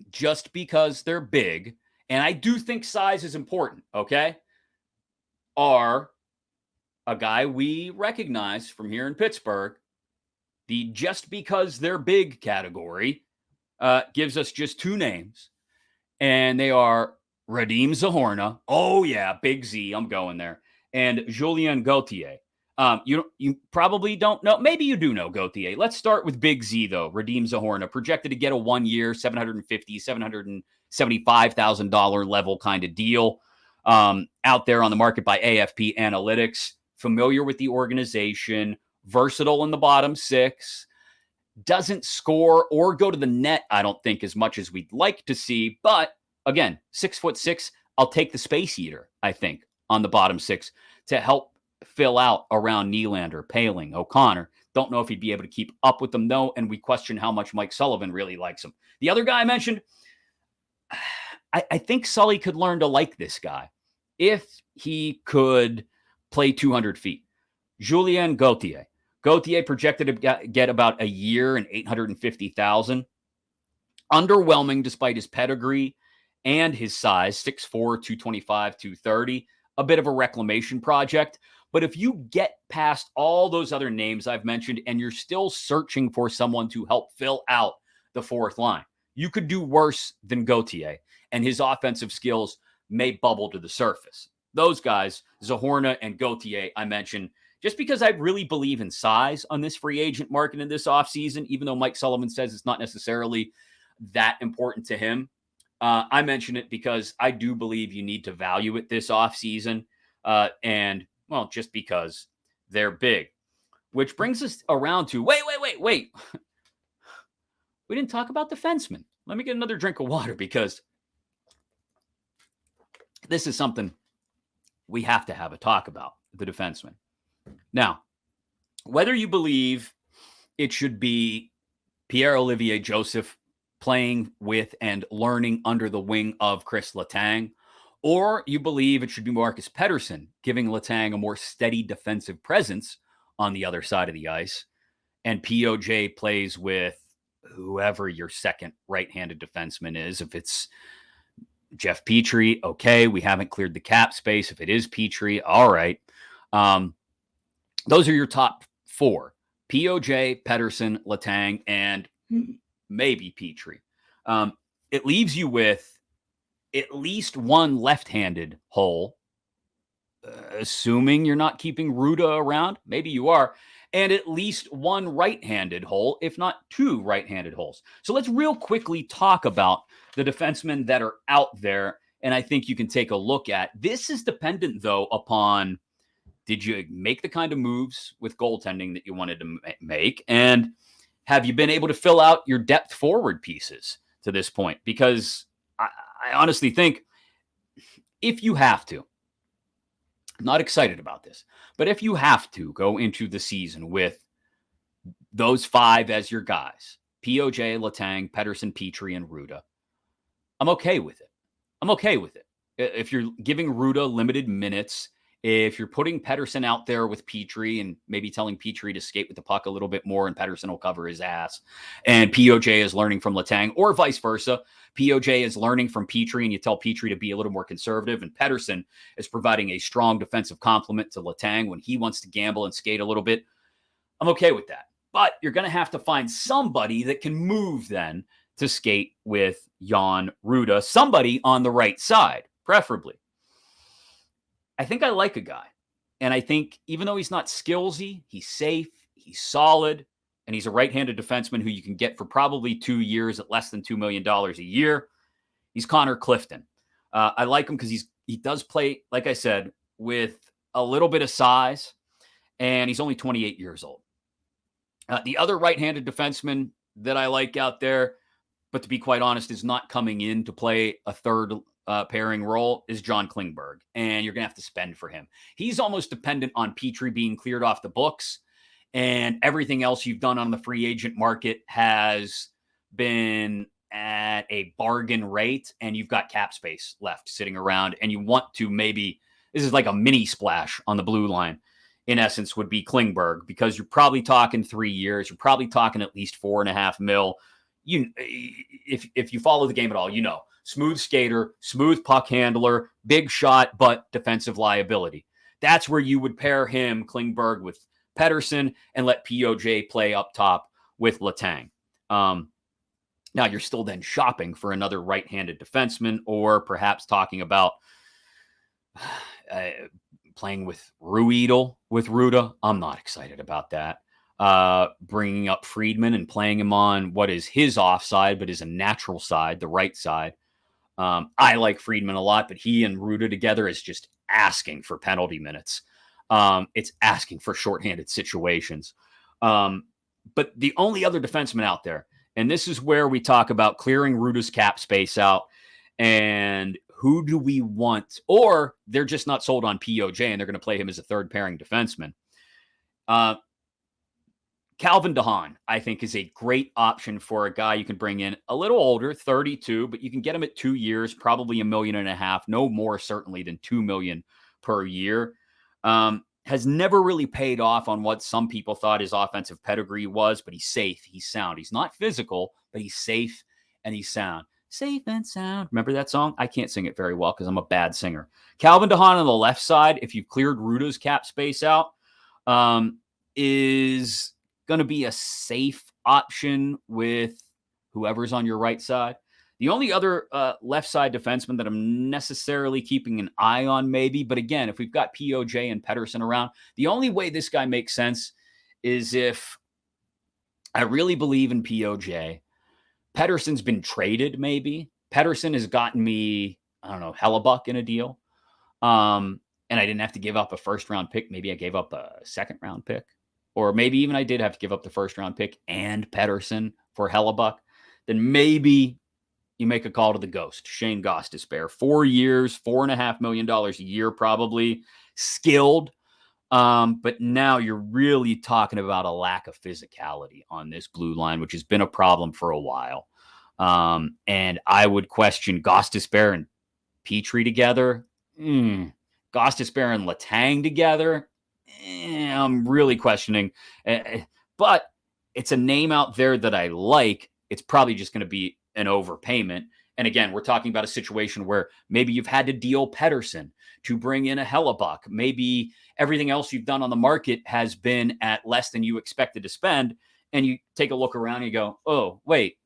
[SPEAKER 1] just because they're big, and I do think size is important, okay, are a guy we recognize from here in Pittsburgh. The just because they're big category gives us just 2 names, and they are Radim Zohorna. Oh, yeah, Big Z, I'm going there. And Julien Gauthier. You probably don't know. Maybe you do know Gauthier. Let's start with Big Z, though. Radim Zohorna, projected to get a 1 year, $750,000, $775,000 level kind of deal. Out there on the market by AFP Analytics, familiar with the organization, versatile in the bottom 6, doesn't score or go to the net, I don't think, as much as we'd like to see. But again, 6'6", I'll take the space eater, I think, on the bottom six to help fill out around Nylander, Poehling, O'Connor. Don't know if he'd be able to keep up with them, though, and we question how much Mike Sullivan really likes him. The other guy I mentioned, I think Sully could learn to like this guy if he could play 200 feet. Julien Gauthier. Gauthier projected to get about a year and $850,000. Underwhelming despite his pedigree and his size, 6'4", 225, 230. A bit of a reclamation project. But if you get past all those other names I've mentioned and you're still searching for someone to help fill out the fourth line, you could do worse than Gauthier, and his offensive skills may bubble to the surface. Those guys, Zahorna and Gauthier, I mentioned, just because I really believe in size on this free agent market in this offseason, even though Mike Sullivan says it's not necessarily that important to him. I mention it because I do believe you need to value it this offseason. And, well, just because they're big. Which brings us around to, wait. We didn't talk about defensemen. Let me get another drink of water because this is something we have to have a talk about, the defensemen. Now, whether you believe it should be Pierre-Olivier Joseph playing with and learning under the wing of Chris Letang, or you believe it should be Marcus Pettersson giving Letang a more steady defensive presence on the other side of the ice, and POJ plays with whoever your second right-handed defenseman is. If it's Jeff Petrie, okay, we haven't cleared the cap space. If it is Petrie, all right. Those are your top four: POJ, Pettersson, Letang, and maybe Petrie. It leaves you with at least one left-handed hole, assuming you're not keeping Ruda around. Maybe you are. And at least one right-handed hole, if not two right-handed holes. So let's real quickly talk about the defensemen that are out there, and I think you can take a look at. This is dependent, though, upon did you make the kind of moves with goaltending that you wanted to make, and have you been able to fill out your depth forward pieces to this point? Because I honestly think if you have to, I'm not excited about this, but if you have to go into the season with those five as your guys, POJ, Letang, Pettersson, Petrie, and Ruda, I'm okay with it. If you're giving Ruda limited minutes, if you're putting Pettersson out there with Petrie and maybe telling Petrie to skate with the puck a little bit more and Pettersson will cover his ass, and POJ is learning from Letang, or vice versa, POJ is learning from Petrie and you tell Petrie to be a little more conservative, and Pettersson is providing a strong defensive complement to Letang when he wants to gamble and skate a little bit, I'm okay with that. But you're going to have to find somebody that can move then to skate with Jan Ruda, somebody on the right side, preferably. I think I like a guy. And I think even though he's not skillsy, he's safe, he's solid, and he's a right-handed defenseman who you can get for probably 2 years at less than $2 million a year. He's Connor Clifton. I like him because he does play, like I said, with a little bit of size, and he's only 28 years old. The other right-handed defenseman that I like out there, but to be quite honest, is not coming in to play a third pairing role, is John Klingberg, and you're going to have to spend for him. He's almost dependent on Petrie being cleared off the books, and everything else you've done on the free agent market has been at a bargain rate, and you've got cap space left sitting around, and you want to maybe, this is like a mini splash on the blue line, in essence, would be Klingberg, because you're probably talking 3 years, you're probably talking at least $4.5 million. If you follow the game at all, you know, smooth skater, smooth puck handler, big shot, but defensive liability. That's where you would pair him, Klingberg, with Pettersson and let POJ play up top with Letang. Now you're still then shopping for another right-handed defenseman, or perhaps talking about playing with Ruedel with Ruda. I'm not excited about that. Bringing up Friedman and playing him on what is his offside, but is a natural side, the right side. I like Friedman a lot, but he and Ruda together is just asking for penalty minutes. It's asking for shorthanded situations. But the only other defenseman out there, and this is where we talk about clearing Ruda's cap space out and who do we want? Or they're just not sold on POJ and they're going to play him as a third pairing defenseman. Calvin DeHaan, I think, is a great option for a guy you can bring in a little older, 32, but you can get him at 2 years, probably $1.5 million, no more certainly than $2 million per year. Has never really paid off on what some people thought his offensive pedigree was, but he's safe, he's sound. He's not physical, but he's safe and he's sound. Safe and sound. Remember that song? I can't sing it very well because I'm a bad singer. Calvin DeHaan on the left side, if you've cleared Ruda's cap space out, is going to be a safe option with whoever's on your right side. The only other left side defenseman that I'm necessarily keeping an eye on maybe, but again, if we've got POJ and Pettersson around, the only way this guy makes sense is if I really believe in POJ. Pettersson's been traded maybe. Pettersson has gotten me, I don't know, Hellebuyck in a deal. And I didn't have to give up a first-round pick. Maybe I gave up a second-round pick. Or maybe even I did have to give up the first-round pick and Pettersson for Hellebuyck. Then maybe you make a call to the ghost, Shane Gostisbehere. 4 years, $4.5 million a year probably. Skilled. But now you're really talking about a lack of physicality on this blue line, which has been a problem for a while. And I would question Gostisbehere and Petrie together. Gostisbehere and Letang together. I'm really questioning. But it's a name out there that I like. It's probably just going to be an overpayment. And again, we're talking about a situation where maybe you've had to deal Pettersson to bring in a Hellebuyck. Maybe everything else you've done on the market has been at less than you expected to spend. And you take a look around and you go, oh, wait,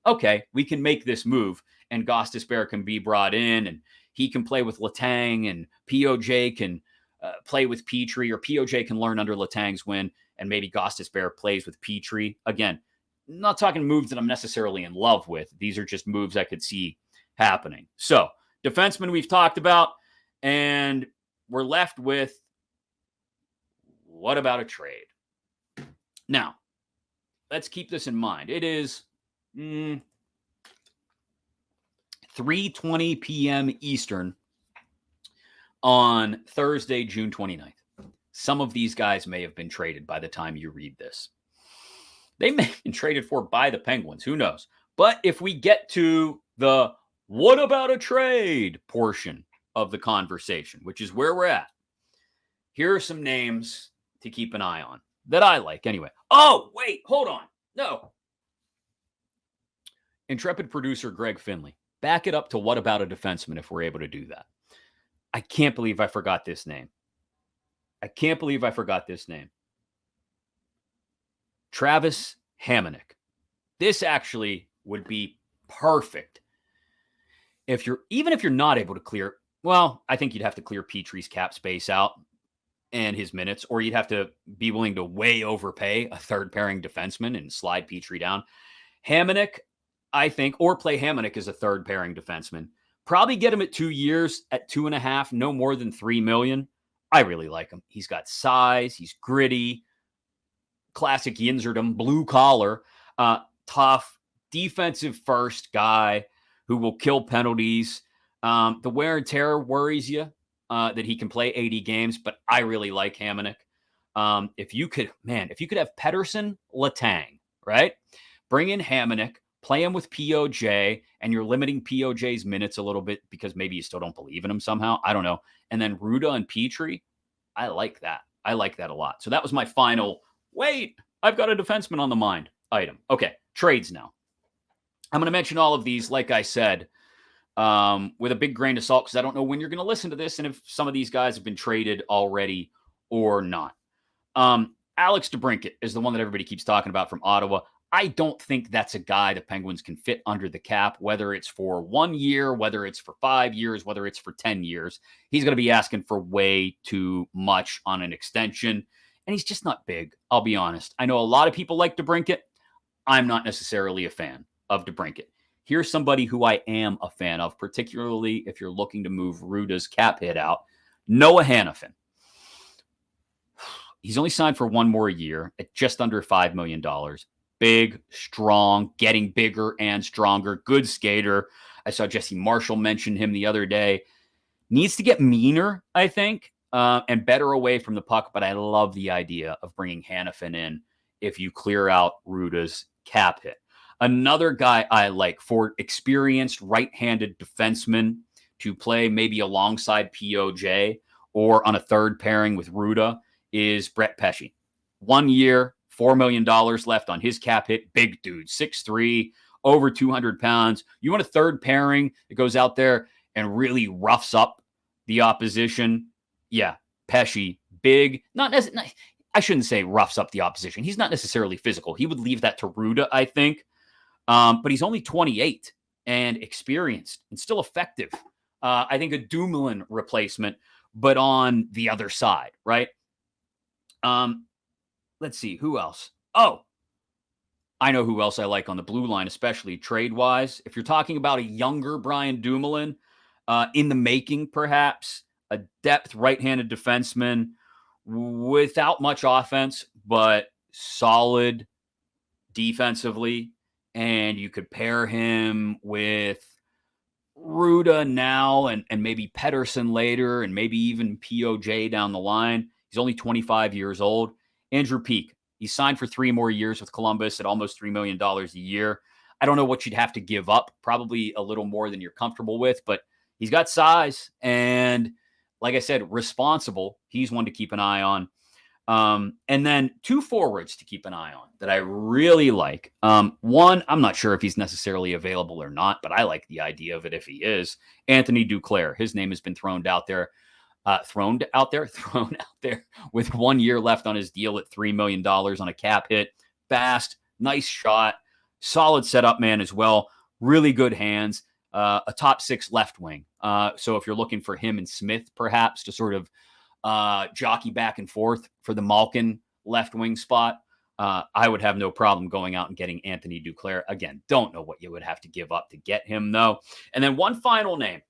[SPEAKER 1] okay, we can make this move. And Gostisbehere can be brought in and he can play with Letang and POJ can play with Petrie, or POJ can learn under Letang's win and maybe Gostisbehere plays with Petrie. Again, not talking moves that I'm necessarily in love with. These are just moves I could see happening. So, defenseman we've talked about, and we're left with what about a trade? Now, let's keep this in mind. It is 3:20 p.m. Eastern on Thursday, June 29th. Some of these guys may have been traded by the time you read this. They may have been traded for by the Penguins. Who knows? But if we get to the what about a trade portion of the conversation, which is where we're at, here are some names to keep an eye on that I like anyway. Oh, wait, hold on. No. Intrepid producer Greg Finley. Back it up to what about a defenseman if we're able to do that. I can't believe I forgot this name. Travis Hamonic. This actually would be perfect even if you're not able to clear. Well, I think you'd have to clear Petrie's cap space out and his minutes, or you'd have to be willing to way overpay a third pairing defenseman and slide Petrie down. Hamonic, I think, or play Hamonic as a third pairing defenseman. Probably get him at 2 years at 2.5, no more than $3 million. I really like him. He's got size. He's gritty. Classic Yinzerdom, blue collar, tough, defensive first guy who will kill penalties. The wear and tear worries you that he can play 80 games, but I really like Hamonic. If you could have Pettersson, Letang, right? Bring in Hamonic, play him with POJ, and you're limiting POJ's minutes a little bit because maybe you still don't believe in him somehow. I don't know. And then Ruda and Petrie, I like that. I like that a lot. So that was my final, wait, I've got a defenseman on the mind item. Okay, trades now. I'm going to mention all of these, like I said, with a big grain of salt because I don't know when you're going to listen to this and if some of these guys have been traded already or not. Alex DeBrincat is the one that everybody keeps talking about from Ottawa. I don't think that's a guy the Penguins can fit under the cap, whether it's for 1 year, whether it's for 5 years, whether it's for 10 years. He's going to be asking for way too much on an extension, and he's just not big, I'll be honest. I know a lot of people like DeBrincat. I'm not necessarily a fan of DeBrincat. Here's somebody who I am a fan of, particularly if you're looking to move Ruda's cap hit out, Noah Hanifin. He's only signed for one more year at just under $5 million. Big, strong, getting bigger and stronger, good skater. I saw Jesse Marshall mention him the other day. Needs to get meaner, I think, and better away from the puck, but I love the idea of bringing Hanifin in if you clear out Ruda's cap hit. Another guy I like for experienced right-handed defenseman to play maybe alongside POJ or on a third pairing with Ruda is Brett Pesce. 1 year, $4 million left on his cap hit. Big dude, 6'3", over 200 pounds. You want a third pairing that goes out there and really roughs up the opposition? Yeah, Pesce, big. I shouldn't say roughs up the opposition. He's not necessarily physical. He would leave that to Ruda, I think. But he's only 28 and experienced and still effective. I think a Dumoulin replacement, but on the other side, right? Let's see, who else? Oh, I know who else I like on the blue line, especially trade-wise. If you're talking about a younger Brian Dumoulin, in the making, perhaps, a depth right-handed defenseman without much offense, but solid defensively, and you could pair him with Ruda now and maybe Pettersson later and maybe even POJ down the line. He's only 25 years old. Andrew Peeke, he's signed for 3 more years with Columbus at almost $3 million a year. I don't know what you'd have to give up, probably a little more than you're comfortable with, but he's got size and, like I said, responsible. He's one to keep an eye on. And then 2 forwards to keep an eye on that I really like. One, I'm not sure if he's necessarily available or not, but I like the idea of it if he is. Anthony Duclair. His name has been thrown out there with 1 year left on his deal at $3 million on a cap hit. Fast, nice shot, solid setup man as well. Really good hands, a top 6 left wing. So if you're looking for him and Smith, perhaps to sort of jockey back and forth for the Malkin left wing spot, I would have no problem going out and getting Anthony Duclair. Again, don't know what you would have to give up to get him, though. And then one final name,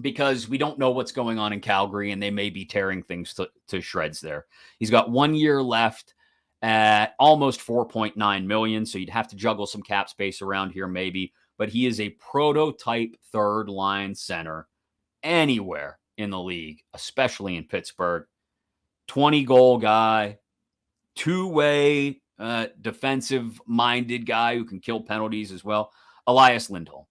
[SPEAKER 1] because we don't know what's going on in Calgary, and they may be tearing things to shreds there. He's got 1 year left at almost $4.9 million, so you'd have to juggle some cap space around here maybe, but he is a prototype third-line center anywhere in the league, especially in Pittsburgh. 20-goal guy, two-way defensive-minded guy who can kill penalties as well. Elias Lindholm.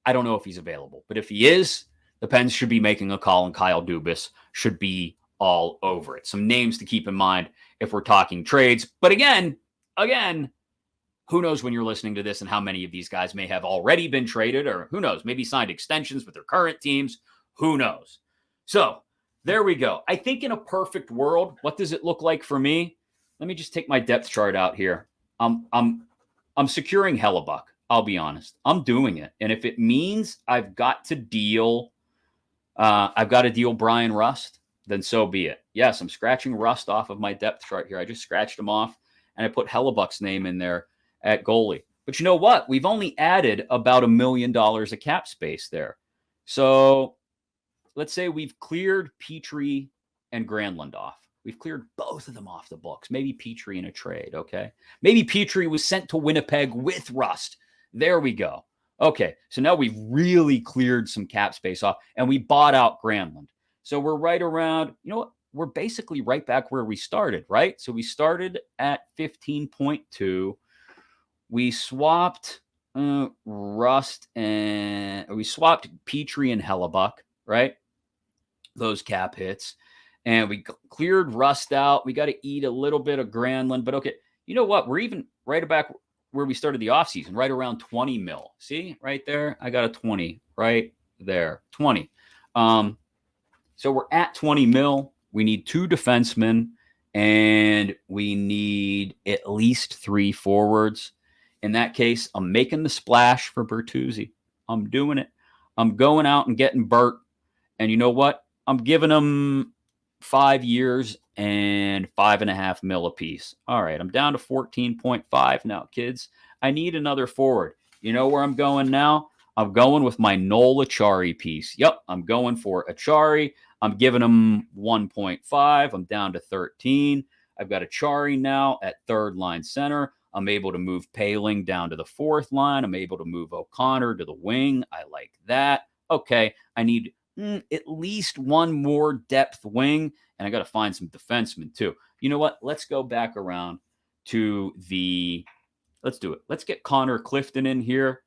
[SPEAKER 1] I don't know if he's available, but if he is, the Pens should be making a call, and Kyle Dubas should be all over it. Some names to keep in mind if we're talking trades. But again, who knows when you're listening to this and how many of these guys may have already been traded, or who knows, maybe signed extensions with their current teams. Who knows? So there we go. I think in a perfect world, what does it look like for me? Let me just take my depth chart out here. I'm securing Hellebuyck. I'll be honest. I'm doing it. And if it means I've got to deal Brian Rust, then so be it. Yes, I'm scratching Rust off of my depth chart here. I just scratched him off, and I put Hellebuck's name in there at goalie. But you know what? We've only added about $1 million of cap space there. So let's say we've cleared Petrie and Granlund off. We've cleared both of them off the books. Maybe Petrie in a trade, okay? Maybe Petrie was sent to Winnipeg with Rust. There we go. Okay, so now we've really cleared some cap space off, and we bought out Granlund. So we're right around, you know what? We're basically right back where we started, right? So we started at 15.2. We swapped Rust and we swapped Petrie and Hellebuyck, right? Those cap hits. And we cleared Rust out. We got to eat a little bit of Granlund. But okay, you know what? We're even right back where we started the offseason, right around 20 mil. See, right there? I got a 20 right there. 20. So we're at 20 mil. We need 2 defensemen, and we need at least 3 forwards. In that case, I'm making the splash for Bertuzzi. I'm doing it. I'm going out and getting Bert. And you know what? I'm giving him 5 years and $5.5 million apiece. All right, I'm down to 14.5 now, kids. I need another forward. You know where I'm going now? I'm going with my Noel Acciari piece. Yep, I'm going for Acciari. I'm giving him 1.5. I'm down to 13. I've got a Jarry now at third line center. I'm able to move Poehling down to the fourth line. I'm able to move O'Connor to the wing. I like that. Okay, I need at least one more depth wing, and I got to find some defensemen too. You know what? Let's go back around to let's do it. Let's get Connor Clifton in here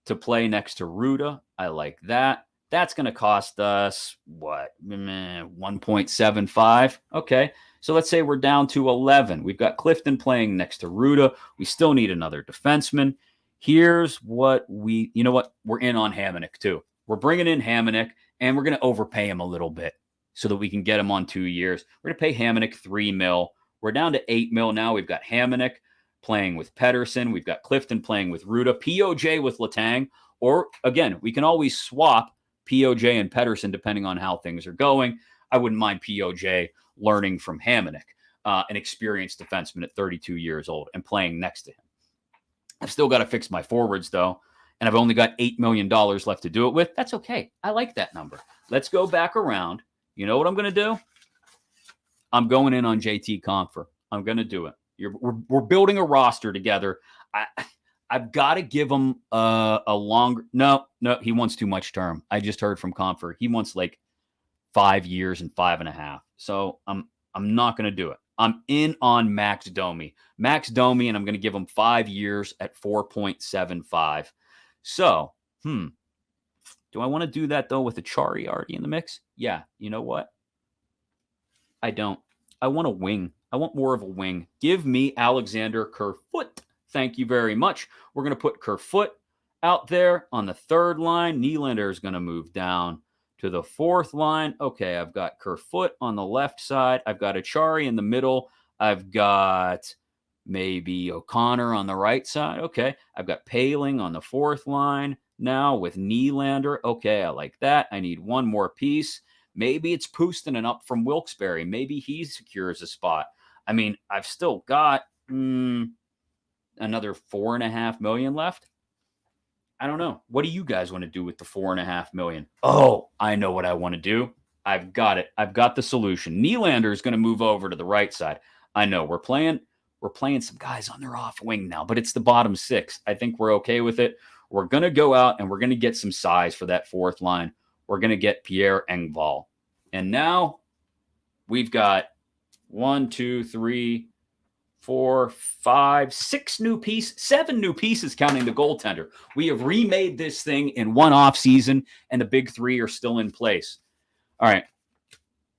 [SPEAKER 1] to play next to Ruda. I like that. That's going to cost us, 1.75. Okay, so let's say we're down to 11. We've got Clifton playing next to Ruda. We still need another defenseman. Here's what we're in on Hamonic too. We're bringing in Hamonic, and we're going to overpay him a little bit so that we can get him on 2 years. We're going to pay Hamonic $3 million. We're down to $8 million now. We've got Hamonic playing with Pettersson. We've got Clifton playing with Ruda. POJ with Letang. Or, again, we can always swap POJ and Pettersson depending on how things are going. I wouldn't mind POJ learning from Hamonic, an experienced defenseman at 32 years old, and playing next to him. I've still got to fix my forwards, though, and I've only got $8 million left to do it with. That's okay. I like that number. Let's go back around. You know what I'm going to do? I'm going in on JT Compher. I'm going to do it. We're building a roster together. I've got to give him a longer. No, he wants too much term. I just heard from Compher. He wants like 5 years and 5.5. So I'm not going to do it. I'm in on Max Domi. And I'm going to give him 5 years at 4.75. So, do I want to do that though with a Jarry already in the mix? Yeah. You know what? I don't. I want a wing. I want more of a wing. Give me Alexander Kerfoot. Thank you very much. We're going to put Kerfoot out there on the third line. Nylander is going to move down to the fourth line. Okay, I've got Kerfoot on the left side. I've got a Jarry in the middle. I've got maybe O'Connor on the right side. Okay, I've got Poehling on the fourth line now with Nylander. Okay, I like that. I need one more piece. Maybe it's Puustinen up from Wilkes-Barre. Maybe he secures a spot. I mean, I've still got another $4.5 million left. I don't know. What do you guys want to do with the $4.5 million? Oh, I know what I want to do. I've got it. I've got the solution. Nylander is going to move over to the right side. I know we're playing some guys on their off wing now, but it's the bottom six. I think we're okay with it. We're going to go out and we're going to get some size for that fourth line. We're going to get Pierre Engvall. And now we've got 7 new pieces counting the goaltender. We have remade this thing in one off season, and the big three are still in place. All right,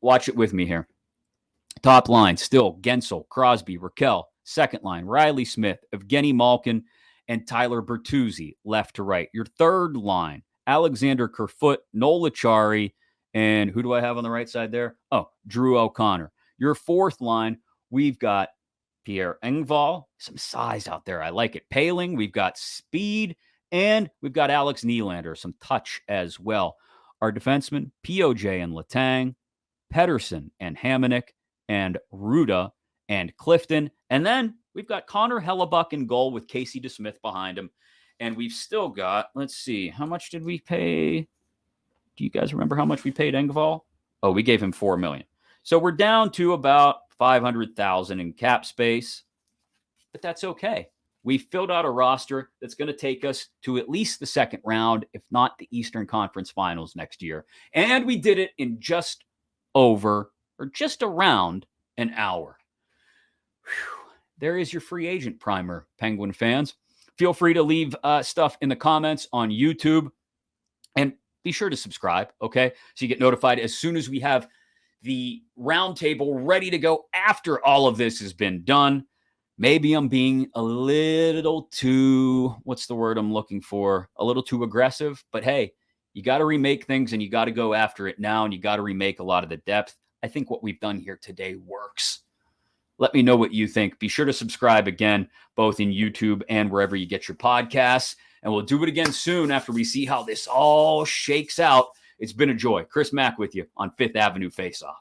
[SPEAKER 1] watch it with me here. Top line, still Gensel, Crosby, Raquel. Second line, Riley Smith, Evgeny Malkin, and Tyler Bertuzzi, left to right. Your third line, Alexander Kerfoot, Noel Acciari, and who do I have on the right side there? Oh, Drew O'Connor. Your fourth line, we've got Pierre Engvall, some size out there. I like it. Poehling, we've got speed, and we've got Alex Nylander, some touch as well. Our defensemen, POJ and Letang, Pettersson and Hamonic, and Ruda and Clifton. And then we've got Connor Hellebuyck in goal with Casey DeSmith behind him. And we've still got, let's see, how much did we pay? Do you guys remember how much we paid Engvall? Oh, we gave him $4 million. So we're down to about $500,000 in cap space, but that's okay. We filled out a roster that's going to take us to at least the second round, if not the Eastern Conference Finals next year. And we did it in just around an hour. Whew. There is your free agent primer, Penguin fans. Feel free to leave stuff in the comments on YouTube, and be sure to subscribe, okay? So you get notified as soon as we have the roundtable ready to go after all of this has been done. Maybe I'm being a little too, what's the word I'm looking for? A little too aggressive. But hey, you got to remake things and you got to go after it now, and you got to remake a lot of the depth. I think what we've done here today works. Let me know what you think. Be sure to subscribe again, both in YouTube and wherever you get your podcasts. And we'll do it again soon after we see how this all shakes out. It's been a joy. Chris Mack with you on Fifth Avenue Faceoff.